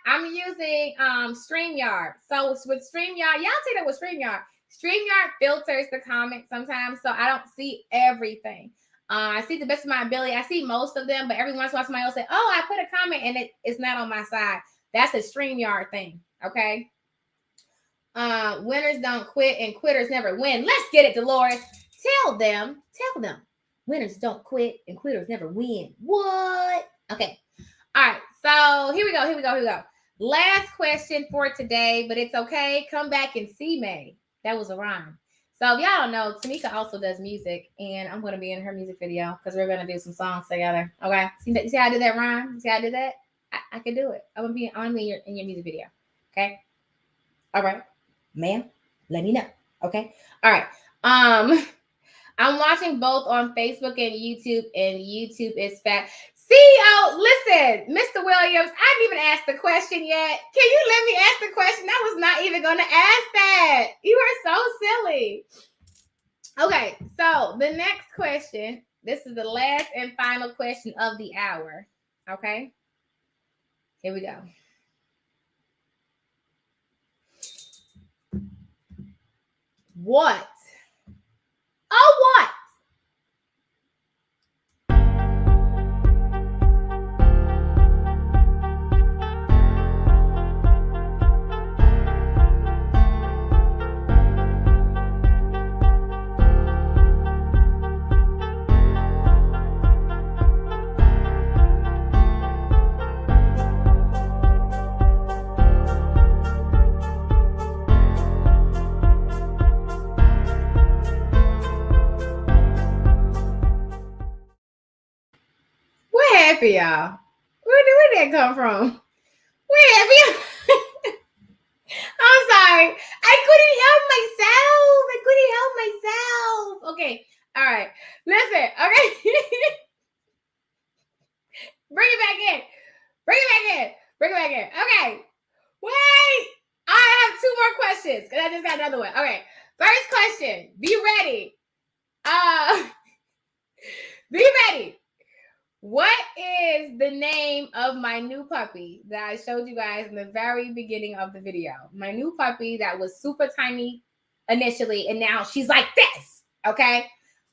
I'm using StreamYard. So with StreamYard, y'all see that with StreamYard. StreamYard filters the comments sometimes, so I don't see everything. I see the best of my ability. I see most of them, but every once in a while somebody will say, oh, I put a comment and it's not on my side. That's a StreamYard thing, okay? Winners don't quit and quitters never win. Let's get it, Dolores. Tell them. Winners don't quit and quitters never win. What? Okay. All right. So here we go. Last question for today, but it's okay. Come back and see me. That was a rhyme. So if y'all don't know, Tamika also does music, and I'm going to be in her music video because we're going to do some songs together. Okay? See how I did that rhyme? See how I did that? I can do it. I'm gonna be in your music video. Okay? All right. Ma'am, let me know. Okay? All right. I'm watching both on Facebook and YouTube is fat. CEO, listen, Mr. Williams, I didn't even ask the question yet. Can you let me ask the question? I was not even going to ask that. You are so silly. Okay, so the next question, this is the last and final question of the hour. Okay, here we go. What? Oh, what? What happened, y'all? Where did that come from? Where happened? I'm sorry. I couldn't help myself. Okay. All right. Listen. Okay. Bring it back in. Okay. Wait. I have 2 more questions because I just got another one. Okay. First question. Be ready. Be ready. What is the name of my new puppy that I showed you guys in the very beginning of the video? My new puppy that was super tiny initially, and now she's like this, okay?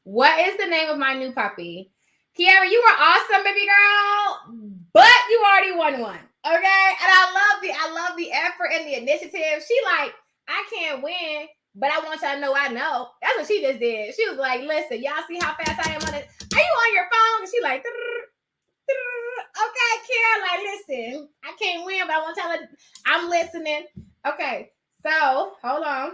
What is the name of my new puppy? Kiara, you were awesome, baby girl, but you already won one, okay? And I love the effort and the initiative. She like, I can't win, but I want y'all to know I know. That's what she just did. She was like, listen, y'all see how fast I am on it? Are you on your phone? And she like, okay, Kara, like, listen, I can't win, but I want y'all to, I'm listening. Okay, so, hold on.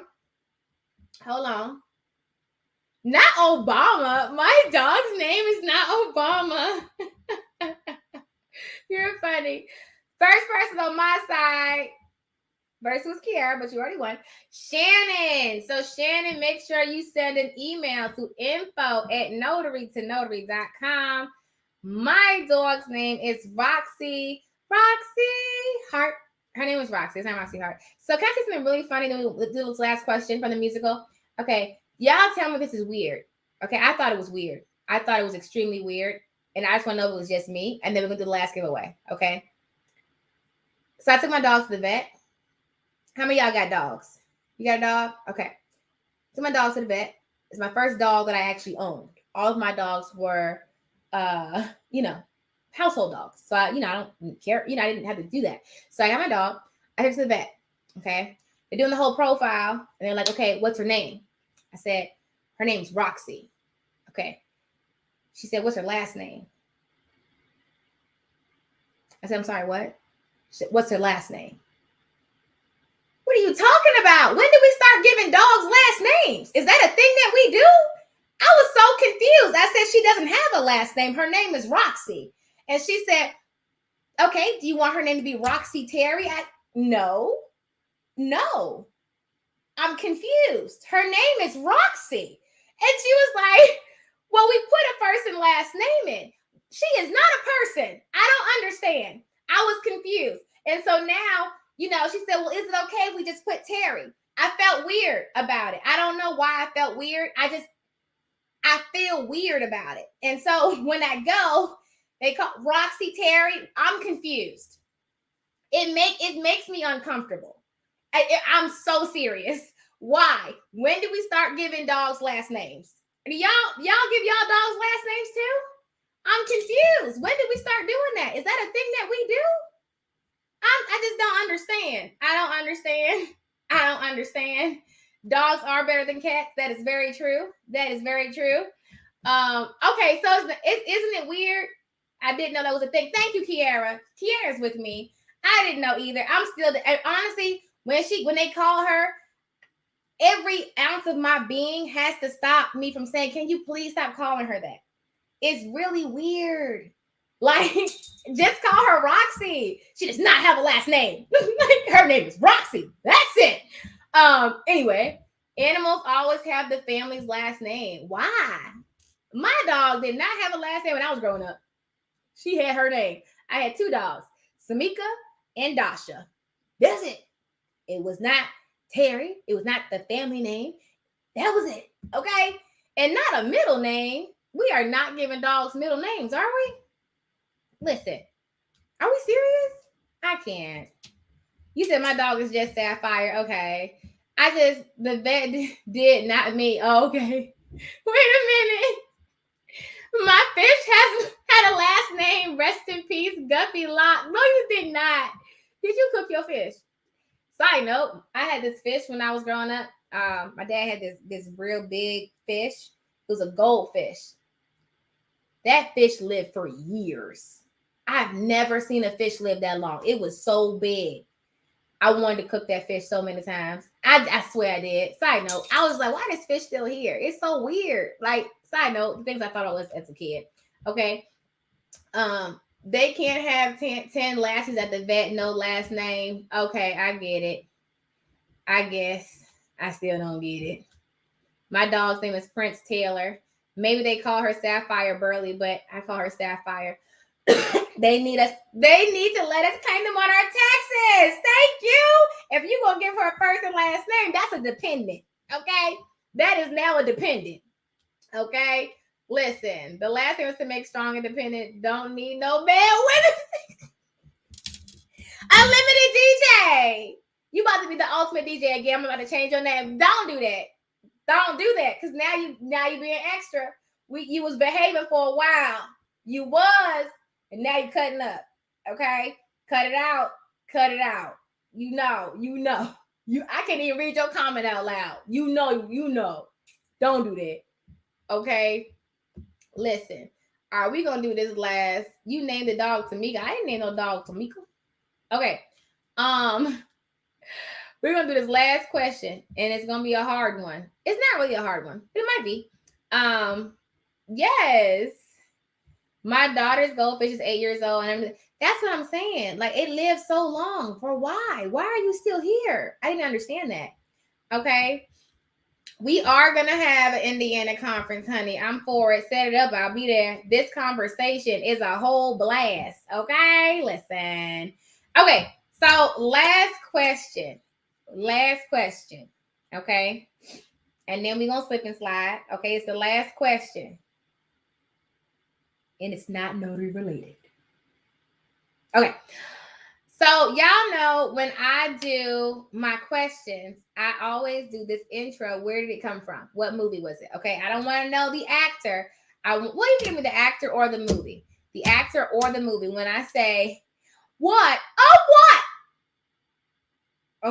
Not Obama. My dog's name is not Obama. You're funny. First person on my side. First was Kiara, but you already won. Shannon. So Shannon, make sure you send an email to info@notarytonotary.com. My dog's name is Roxy. Roxy Hart. Her name is Roxy. It's not Roxy Hart. So can I say something really funny? Then we'll do this last question from the musical. Okay. Y'all tell me if this is weird. Okay. I thought it was weird. I thought it was extremely weird. And I just want to know if it was just me. And then we're going to do the last giveaway. Okay. So I took my dog to the vet. How many of y'all got dogs? You got a dog? Okay. Took my dog to the vet. It's my first dog that I actually owned. All of my dogs were, household dogs. So I don't care. I didn't have to do that. So I got my dog. I took her to the vet. Okay. They're doing the whole profile. And they're like, okay, what's her name? I said, her name's Roxy. Okay. She said, what's her last name? I said, I'm sorry, what? She said, what's her last name? What are you talking about? When did we start giving dogs last names? Is that a thing that we do? I was so confused. I said, she doesn't have a last name. Her name is Roxy. And she said, okay, do you want her name to be Roxy Terry? No. I'm confused. Her name is Roxy. And she was like, well, we put a first and last name in. She is not a person. I don't understand. I was confused. And so now, she said, well, is it okay if we just put Terry? I felt weird about it. I don't know why I felt weird. I feel weird about it. And so when I go, they call Roxy Terry. I'm confused. It makes me uncomfortable. I'm so serious. Why? When did we start giving dogs last names? Do y'all give y'all dogs last names too? I'm confused. When did we start doing that? Is that a thing that we do? I just don't understand. I don't understand. Dogs are better than cats. That is very true. Okay, so isn't it weird? I didn't know that was a thing. Thank you, Kiara. Kiara's with me. I didn't know either. I'm still, honestly, when they call her, every ounce of my being has to stop me from saying, can you please stop calling her that? It's really weird. Like, just call her Roxy. She does not have a last name. Like, her name is Roxy. That's it. Anyway, animals always have the family's last name. Why? My dog did not have a last name when I was growing up. She had her name. I had two dogs, Tamika and Dasha. That's it. It was not Terry. It was not the family name. That was it. Okay? And not a middle name. We are not giving dogs middle names, are we? Listen, are we serious? I can't. You said my dog is just Sapphire. Okay. The vet did not me. Oh, okay. Wait a minute. My fish has had a last name. Rest in peace, Guppy Lock. No, you did not. Did you cook your fish? Side note, I had this fish when I was growing up. My dad had this real big fish. It was a goldfish. That fish lived for years. I've never seen a fish live that long. It was so big. I wanted to cook that fish so many times. I swear I did. Side note, I was like, why is this fish still here? It's so weird. Like, side note, the things I thought I was as a kid. Okay. They can't have 10 lashes at the vet, no last name. Okay, I get it. I guess I still don't get it. My dog's name is Prince Taylor. Maybe they call her Sapphire Burley, but I call her Sapphire. They need to let us claim them on our taxes. Thank you. If you're gonna give her a first and last name, that's a dependent. Okay. That is now a dependent. Okay. Listen, the last thing was to make strong and dependent. Don't need no bad women. Unlimited DJ. You about to be the ultimate DJ again. I'm about to change your name. Don't do that. Don't do that. Because now you being extra. You was behaving for a while. You was, and now you're cutting up. Okay? Cut it out. Cut it out. You know. I can't even read your comment out loud. You know. Don't do that. Okay? Listen. Are we gonna do this last? You named the dog Tamika. I didn't name no dog Tamika. Okay. We're gonna do this last question, and it's gonna be a hard one. It's not really a hard one. It might be. Yes. My daughter's goldfish is 8 years old, and that's what I'm saying. Like, it lived so long. For why? Why are you still here? I didn't understand that. Okay. We are gonna have an Indiana conference, honey. I'm for it. Set it up. I'll be there. This conversation is a whole blast. Okay. Listen. Okay. So last question. Okay. And then we're going to slip and slide. Okay. It's the last question. And it's not notary related. Okay. So y'all know when I do my questions, I always do this intro. Where did it come from? What movie was it? Okay. I don't want to know the actor. You give me the actor or the movie. The actor or the movie. When I say, what? Oh, what?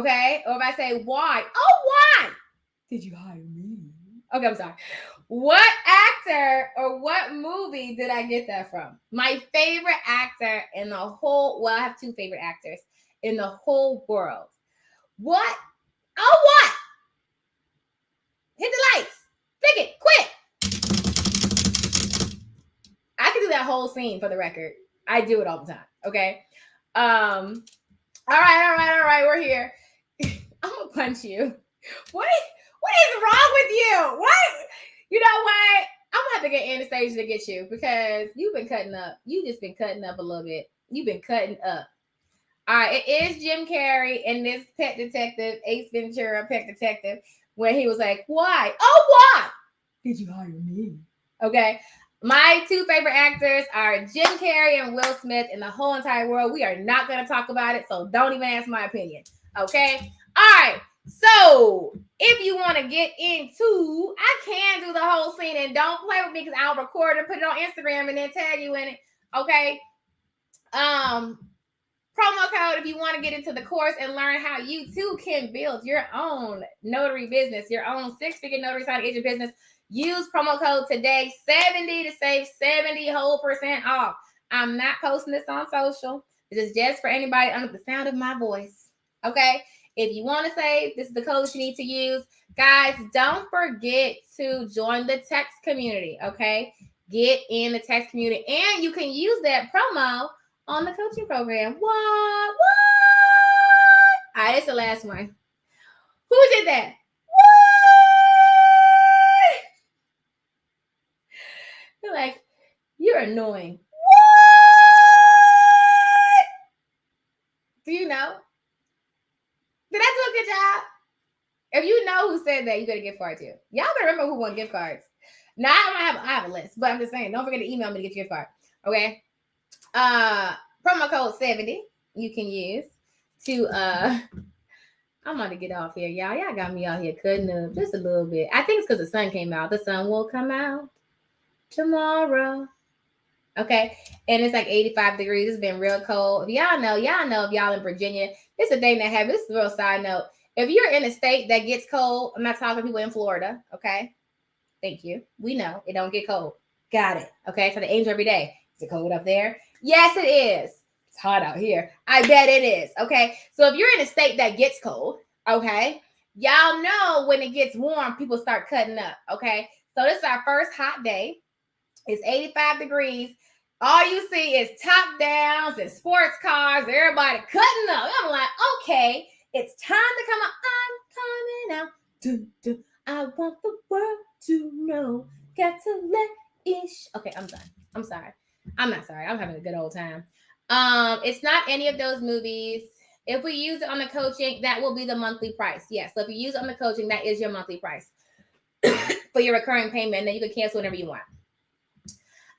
Okay. Or if I say, why? Oh, why did you hire me? Okay, I'm sorry. What actor or what movie did I get that from? My favorite actor in the whole, I have two favorite actors in the whole world. What? Oh, what? Hit the lights. Pick it. Quick. I can do that whole scene for the record. I do it all the time. Okay. All right. We're here. I'm gonna punch you. What is wrong with you? What? You know what? I'm gonna have to get Anastasia to get you because you've been cutting up. You just been cutting up a little bit. You've been cutting up. All right, it is Jim Carrey in this Pet Detective, Ace Ventura Pet Detective, when he was like, why? Oh, why did you hire me? Okay. My two favorite actors are Jim Carrey and Will Smith in the whole entire world. We are not going to talk about it, so don't even ask my opinion. Okay? All right. So, if you want to get into, I can do the whole scene, and don't play with me because I'll record and put it on Instagram and then tag you in it. Okay? Promo code if you want to get into the course and learn how you too can build your own notary business, your own six-figure notary signing agent business. Use promo code today 70 to save 70% off. I'm not posting this on social. This is just for anybody under the sound of my voice. Okay? If you want to save, this is the code you need to use. Guys, don't forget to join the text community, okay? Get in the text community, and you can use that promo on the coaching program. What? All right, it's the last one. Who did that? What? You're like, you're annoying. What? Do you know? Did I do a good job? If you know who said that, you get a gift card too. Y'all better remember who won gift cards. Now I have a list, but I'm just saying, don't forget to email me to get your gift card. Okay. Promo code 70 you can use to I'm about to get off here, y'all. Y'all got me out here cutting up just a little bit. I think it's because the sun came out. The sun will come out tomorrow. Okay. And it's like 85 degrees. It's been real cold. If y'all know if y'all in Virginia, it's a thing that happens. This is a real side note. If you're in a state that gets cold, I'm not talking to people in Florida. Okay. Thank you. We know it don't get cold. Got it. Okay. So the angel every day. Is it cold up there? Yes, it is. It's hot out here. I bet it is. Okay. So if you're in a state that gets cold, okay, y'all know when it gets warm, people start cutting up. Okay. So this is our first hot day. It's 85 degrees. All you see is top downs and sports cars, everybody cutting up. I'm like, okay, it's time to come out. I'm coming out. Dun, dun. I want the world to know. Got to let ish. Okay, I'm done. I'm sorry. I'm not sorry. I'm having a good old time. It's not any of those movies. If we use it on the coaching, that will be the monthly price. Yes. So if you use it on the coaching, that is your monthly price for your recurring payment. And then you can cancel whenever you want.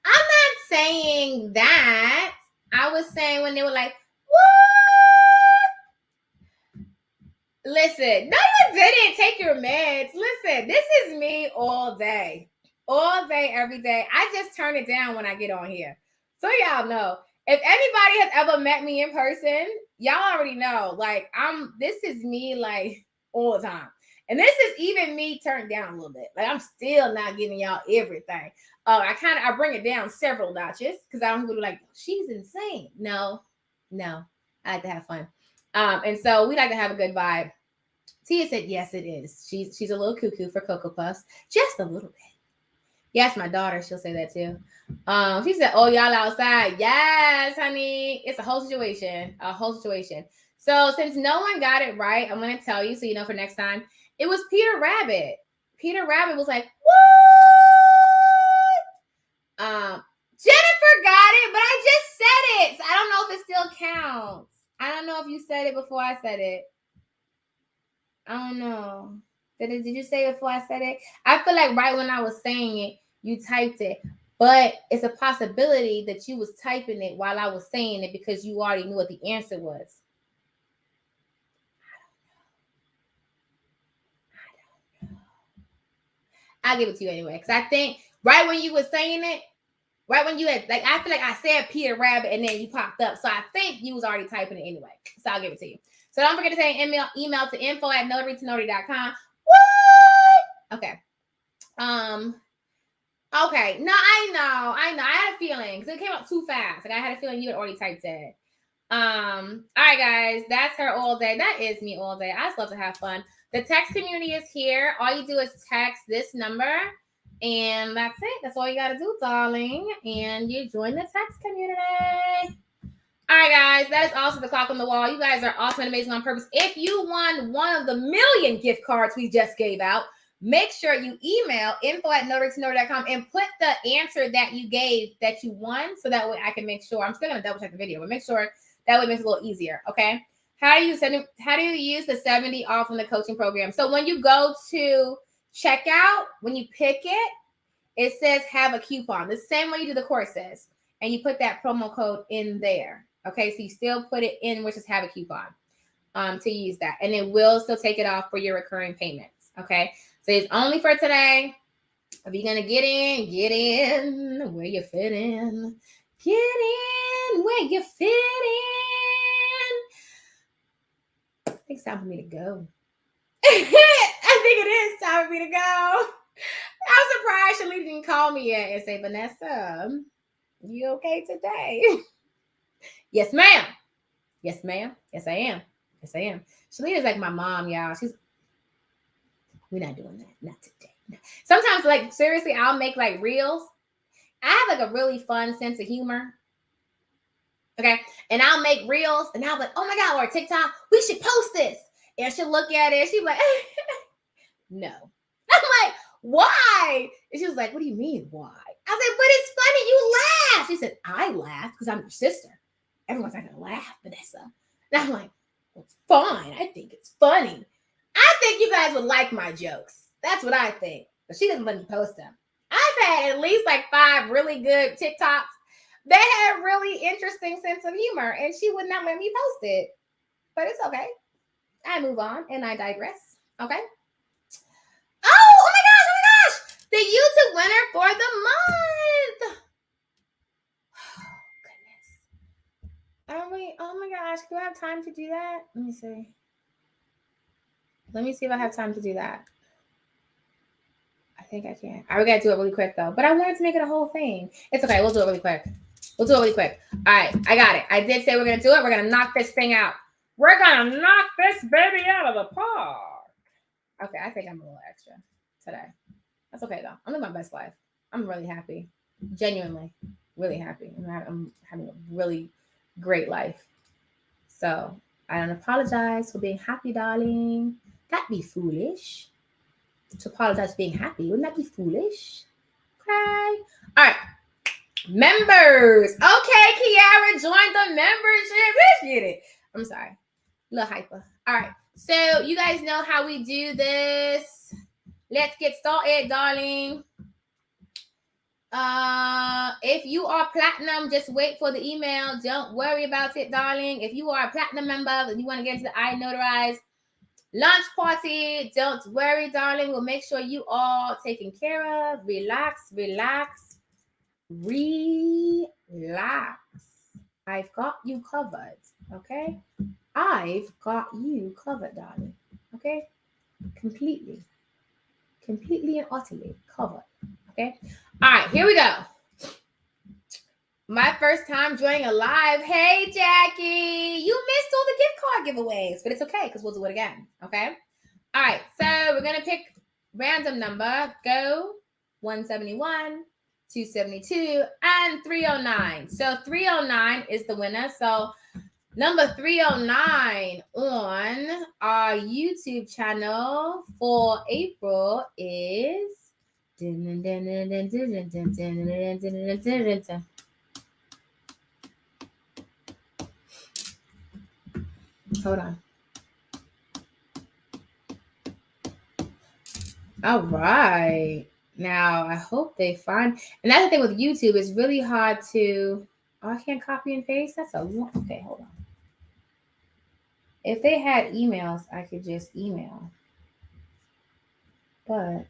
I'm not saying that. I was saying when they were like, what? Listen, no, you didn't take your meds. Listen, this is me all day. All day, every day. I just turn it down when I get on here. So y'all know. If anybody has ever met me in person, y'all already know. Like, this is me like all the time. And this is even me turned down a little bit. Like, I'm still not giving y'all everything. I bring it down several notches because I don't want people to be like, she's insane. No, I like to have fun. And so we like to have a good vibe. Tia said, yes, it is. She's a little cuckoo for Cocoa Puffs. Just a little bit. Yes, my daughter, she'll say that too. She said, oh, y'all outside. Yes, honey. It's a whole situation. So since no one got it right, I'm going to tell you so you know for next time. It was Peter Rabbit. Peter Rabbit was like, what? Jennifer got it, but I just said it. So I don't know if it still counts. I don't know if you said it before I said it. I don't know. Did you say it before I said it? I feel like right when I was saying it, you typed it. But it's a possibility that you was typing it while I was saying it because you already knew what the answer was. I don't know. I'll give it to you anyway. Because I think right when you were saying it, right when you had, like, I feel like I said Peter Rabbit and then you popped up. So I think you was already typing it anyway. So I'll give it to you. So don't forget to send an email to info@notarytonotary.com. What? Okay. Okay. No, I know. I had a feeling because it came out too fast. Like I had a feeling you had already typed it. All right, guys. That's her all day. That is me all day. I just love to have fun. The text community is here. All you do is text this number. And that's it. That's all you got to do, darling. And you join the text community. All right, guys. That is also the clock on the wall. You guys are awesome and amazing on purpose. If you won one of the 1,000,000 gift cards we just gave out, make sure you email info@notarytonotary.com and put the answer that you gave that you won so that way I can make sure. I'm still going to double check the video, but make sure that way it makes it a little easier, okay? How do you use the 70 off on the coaching program? So when you go to checkout, when you pick it, it says have a coupon. The same way you do the courses. And you put that promo code in there. Okay, so you still put it in, which is have a coupon to use that. And it will still take it off for your recurring payments. Okay, so it's only for today. If you're going to get in where you fit in. Get in where you fit in. I think it's time for me to go. I think it is time for me to go. I'm surprised Shalita didn't call me yet and say, Vanessa, you okay today? Yes, ma'am. Yes, ma'am. Yes, I am. Yes, I am. Shalita's like my mom, y'all. We're not doing that. Not today. No. Sometimes, like, seriously, I'll make like reels. I have like a really fun sense of humor. Okay. And I'll make reels and I'll be like, oh my God, or TikTok, we should post this. And she'll look at it. She'll be like, no. I'm like, why? And she was like, what do you mean, why? I was like, but it's funny. You laugh. She said, I laugh because I'm your sister. Everyone's not going to laugh, Vanessa. And I'm like, well, it's fine. I think it's funny. I think you guys would like my jokes. That's what I think. But she doesn't let me post them. I've had at least like 5 really good TikToks. They had a really interesting sense of humor, and she would not let me post it. But it's okay. I move on, and I digress. Okay? Oh my gosh! The YouTube winner for the month! Oh, goodness. Oh my gosh, do I have time to do that? Let me see. Let me see if I have time to do that. I think I can. We gotta do it really quick though. But I wanted to make it a whole thing. It's okay, we'll do it really quick. All right, I got it. I did say we're gonna do it. We're gonna knock this thing out. We're gonna knock this baby out of the park. Okay, I think I'm a little extra today. That's okay though. I'm living my best life. I'm really happy. Genuinely, really happy. I'm having a really great life. So I don't apologize for being happy, darling. That'd be foolish. To apologize for being happy. Wouldn't that be foolish? Okay. All right. Members. Okay, Kiara joined the membership. Let's get it. I'm sorry. A little hyper. All right. So you guys know how we do this. Let's get started, darling. If you are platinum, just wait for the email. Don't worry about it, darling. If you are a platinum member and you want to get into the iNotarize launch party, don't worry, darling. We'll make sure you all taken care of. Relax. I've got you covered. Okay? I've got you covered, darling. Okay? Completely and utterly covered. Okay? All right, here we go. My first time joining a live. Hey, Jackie. You missed all the gift card giveaways, but it's okay because we'll do it again. Okay? All right, so we're going to pick random number. Go 171, 272, and 309. So 309 is the winner. So number 309 on our YouTube channel for April is... Hold on. All right. Now, I hope they find... And that's the thing with YouTube. It's really hard to... Oh, I can't copy and paste? That's a long... Okay, hold on. If they had emails, I could just email. But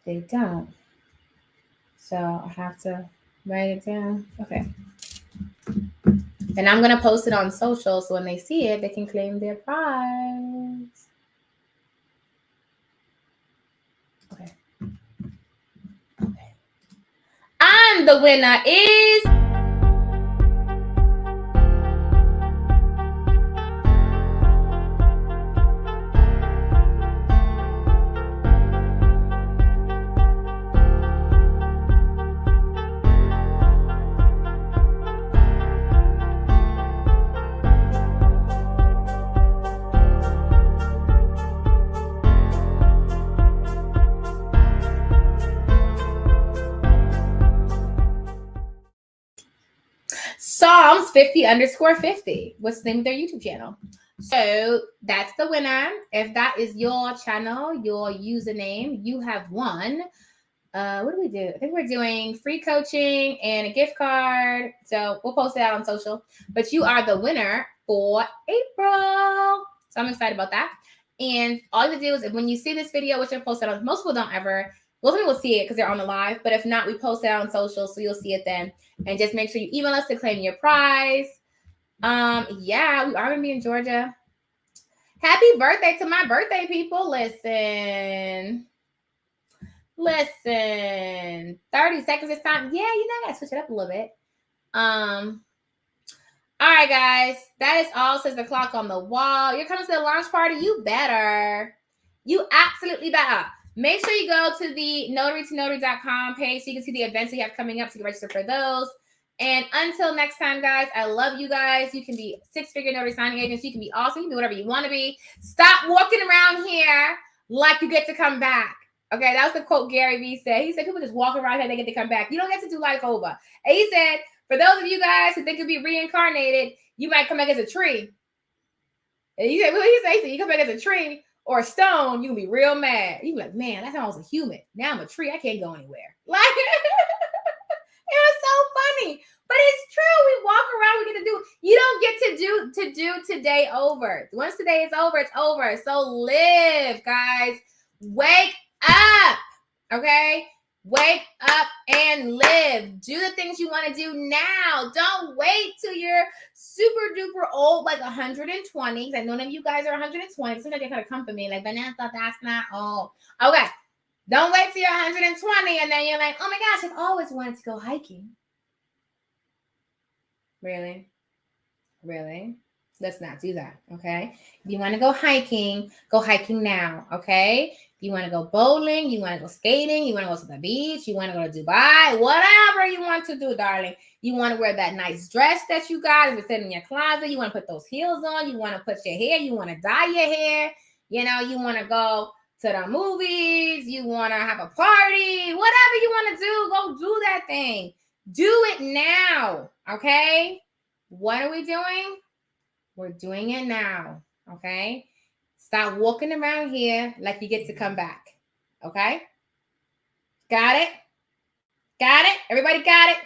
they don't. So I have to write it down. Okay. And I'm going to post it on social so when they see it, they can claim their prize. Okay. And the winner is... Psalms 50_50. What's the name of their YouTube channel? So that's the winner. If that is your channel, your username, you have won. What do we do? I think we're doing free coaching and a gift card. So we'll post it out on social. But you are the winner for April. So I'm excited about that. And all you have to do is when you see this video, which I posted on, most people don't ever... Most people will see it because they're on the live, but if not, we post it out on social, so you'll see it then. And just make sure you email us to claim your prize. Yeah, we are gonna be in Georgia. Happy birthday to my birthday people. Listen. 30 seconds this time. Yeah, you know, I gotta switch it up a little bit. All All right, guys. That is all, says the clock on the wall. You're coming to the launch party? You better. You absolutely better. Make sure you go to the notarytonotary.com page so you can see the events we have coming up, so you can register for those. And until next time, guys, I love you guys. You can be six-figure notary signing agents. You can be awesome. You can be whatever you want to be. Stop walking around here like you get to come back. Okay, that was the quote Gary Vee said. He said people just walk around here, they get to come back. You don't get to do life over. And he said, for those of you guys who think you'll be reincarnated, you might come back as a tree. And he said, what did he say? He said, you come back as a tree or a stone, you can be real mad. You be like, man, last time I was a human. Now I'm a tree. I can't go anywhere. Like, it was so funny. But it's true. We walk around, we get to do. You don't get to do today over. Once today is over, it's over. So live, guys. Wake up. Okay? Wake up and live. Do the things you want to do now. Don't wait till you're super duper old, like 120. I know none of you guys are 120. Sometimes they kind of come for me, like, Vanessa, that's not old. Okay. Don't wait till you're 120 and then you're like, oh my gosh, I've always wanted to go hiking. Really? Let's not do that, okay? If you want to go hiking now, okay? If you want to go bowling, you want to go skating, you want to go to the beach, you want to go to Dubai, whatever you want to do, darling. You want to wear that nice dress that you got, if it's sitting in your closet, you want to put those heels on, you want to put your hair, you want to dye your hair, you want to go to the movies, you want to have a party, whatever you want to do, go do that thing. Do it now, okay? What are we doing? We're doing it now, okay? Stop walking around here like you get to come back, okay? Got it? Got it? Everybody got it?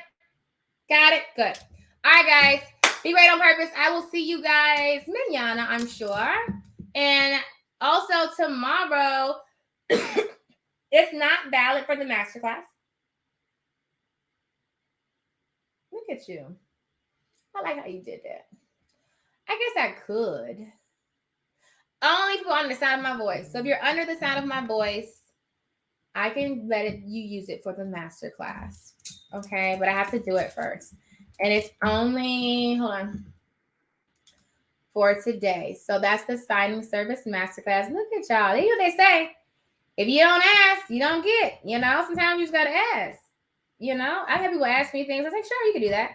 Got it? Good. All right, guys. Be great on purpose. I will see you guys mañana, I'm sure. And also tomorrow, it's not valid for the masterclass. Look at you. I like how you did that. I guess I could. Only people under the sound of my voice. So if you're under the sound of my voice, I can you use it for the masterclass. Okay, but I have to do it first. And it's only, hold on, for today. So that's the signing service masterclass. Look at y'all. You know what they say. If you don't ask, you don't get. Sometimes you just gotta ask. I have people ask me things. I was like, sure, you can do that.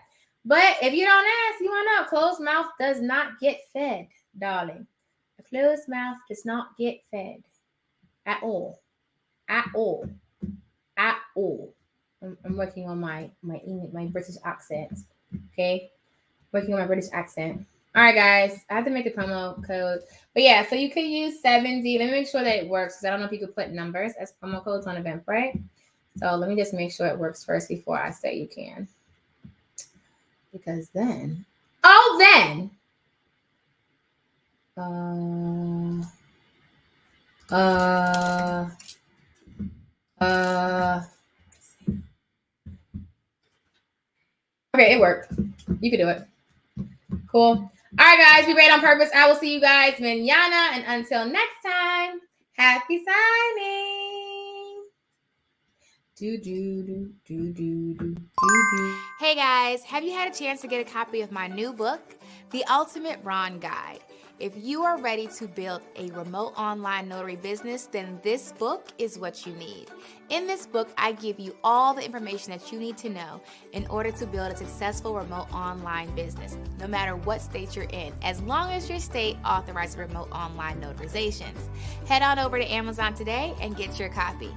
But if you don't ask, you won't know. Closed mouth does not get fed, darling. A closed mouth does not get fed at all. At all. At all. I'm working on my British accent. Okay? Working on my British accent. All right, guys. I have to make a promo code. But yeah, so you could use 7D. Let me make sure that it works because I don't know if you could put numbers as promo codes on Eventbrite. So let me just make sure it works first before I say you can. Because then, okay, it worked. You can do it. Cool. All right, guys, be great on purpose. I will see you guys mañana, and until next time, happy signing. Hey guys, have you had a chance to get a copy of my new book, The Ultimate Ron Guide? If you are ready to build a remote online notary business, then this book is what you need. In this book, I give you all the information that you need to know in order to build a successful remote online business, no matter what state you're in, as long as your state authorizes remote online notarizations. Head on over to Amazon today and get your copy.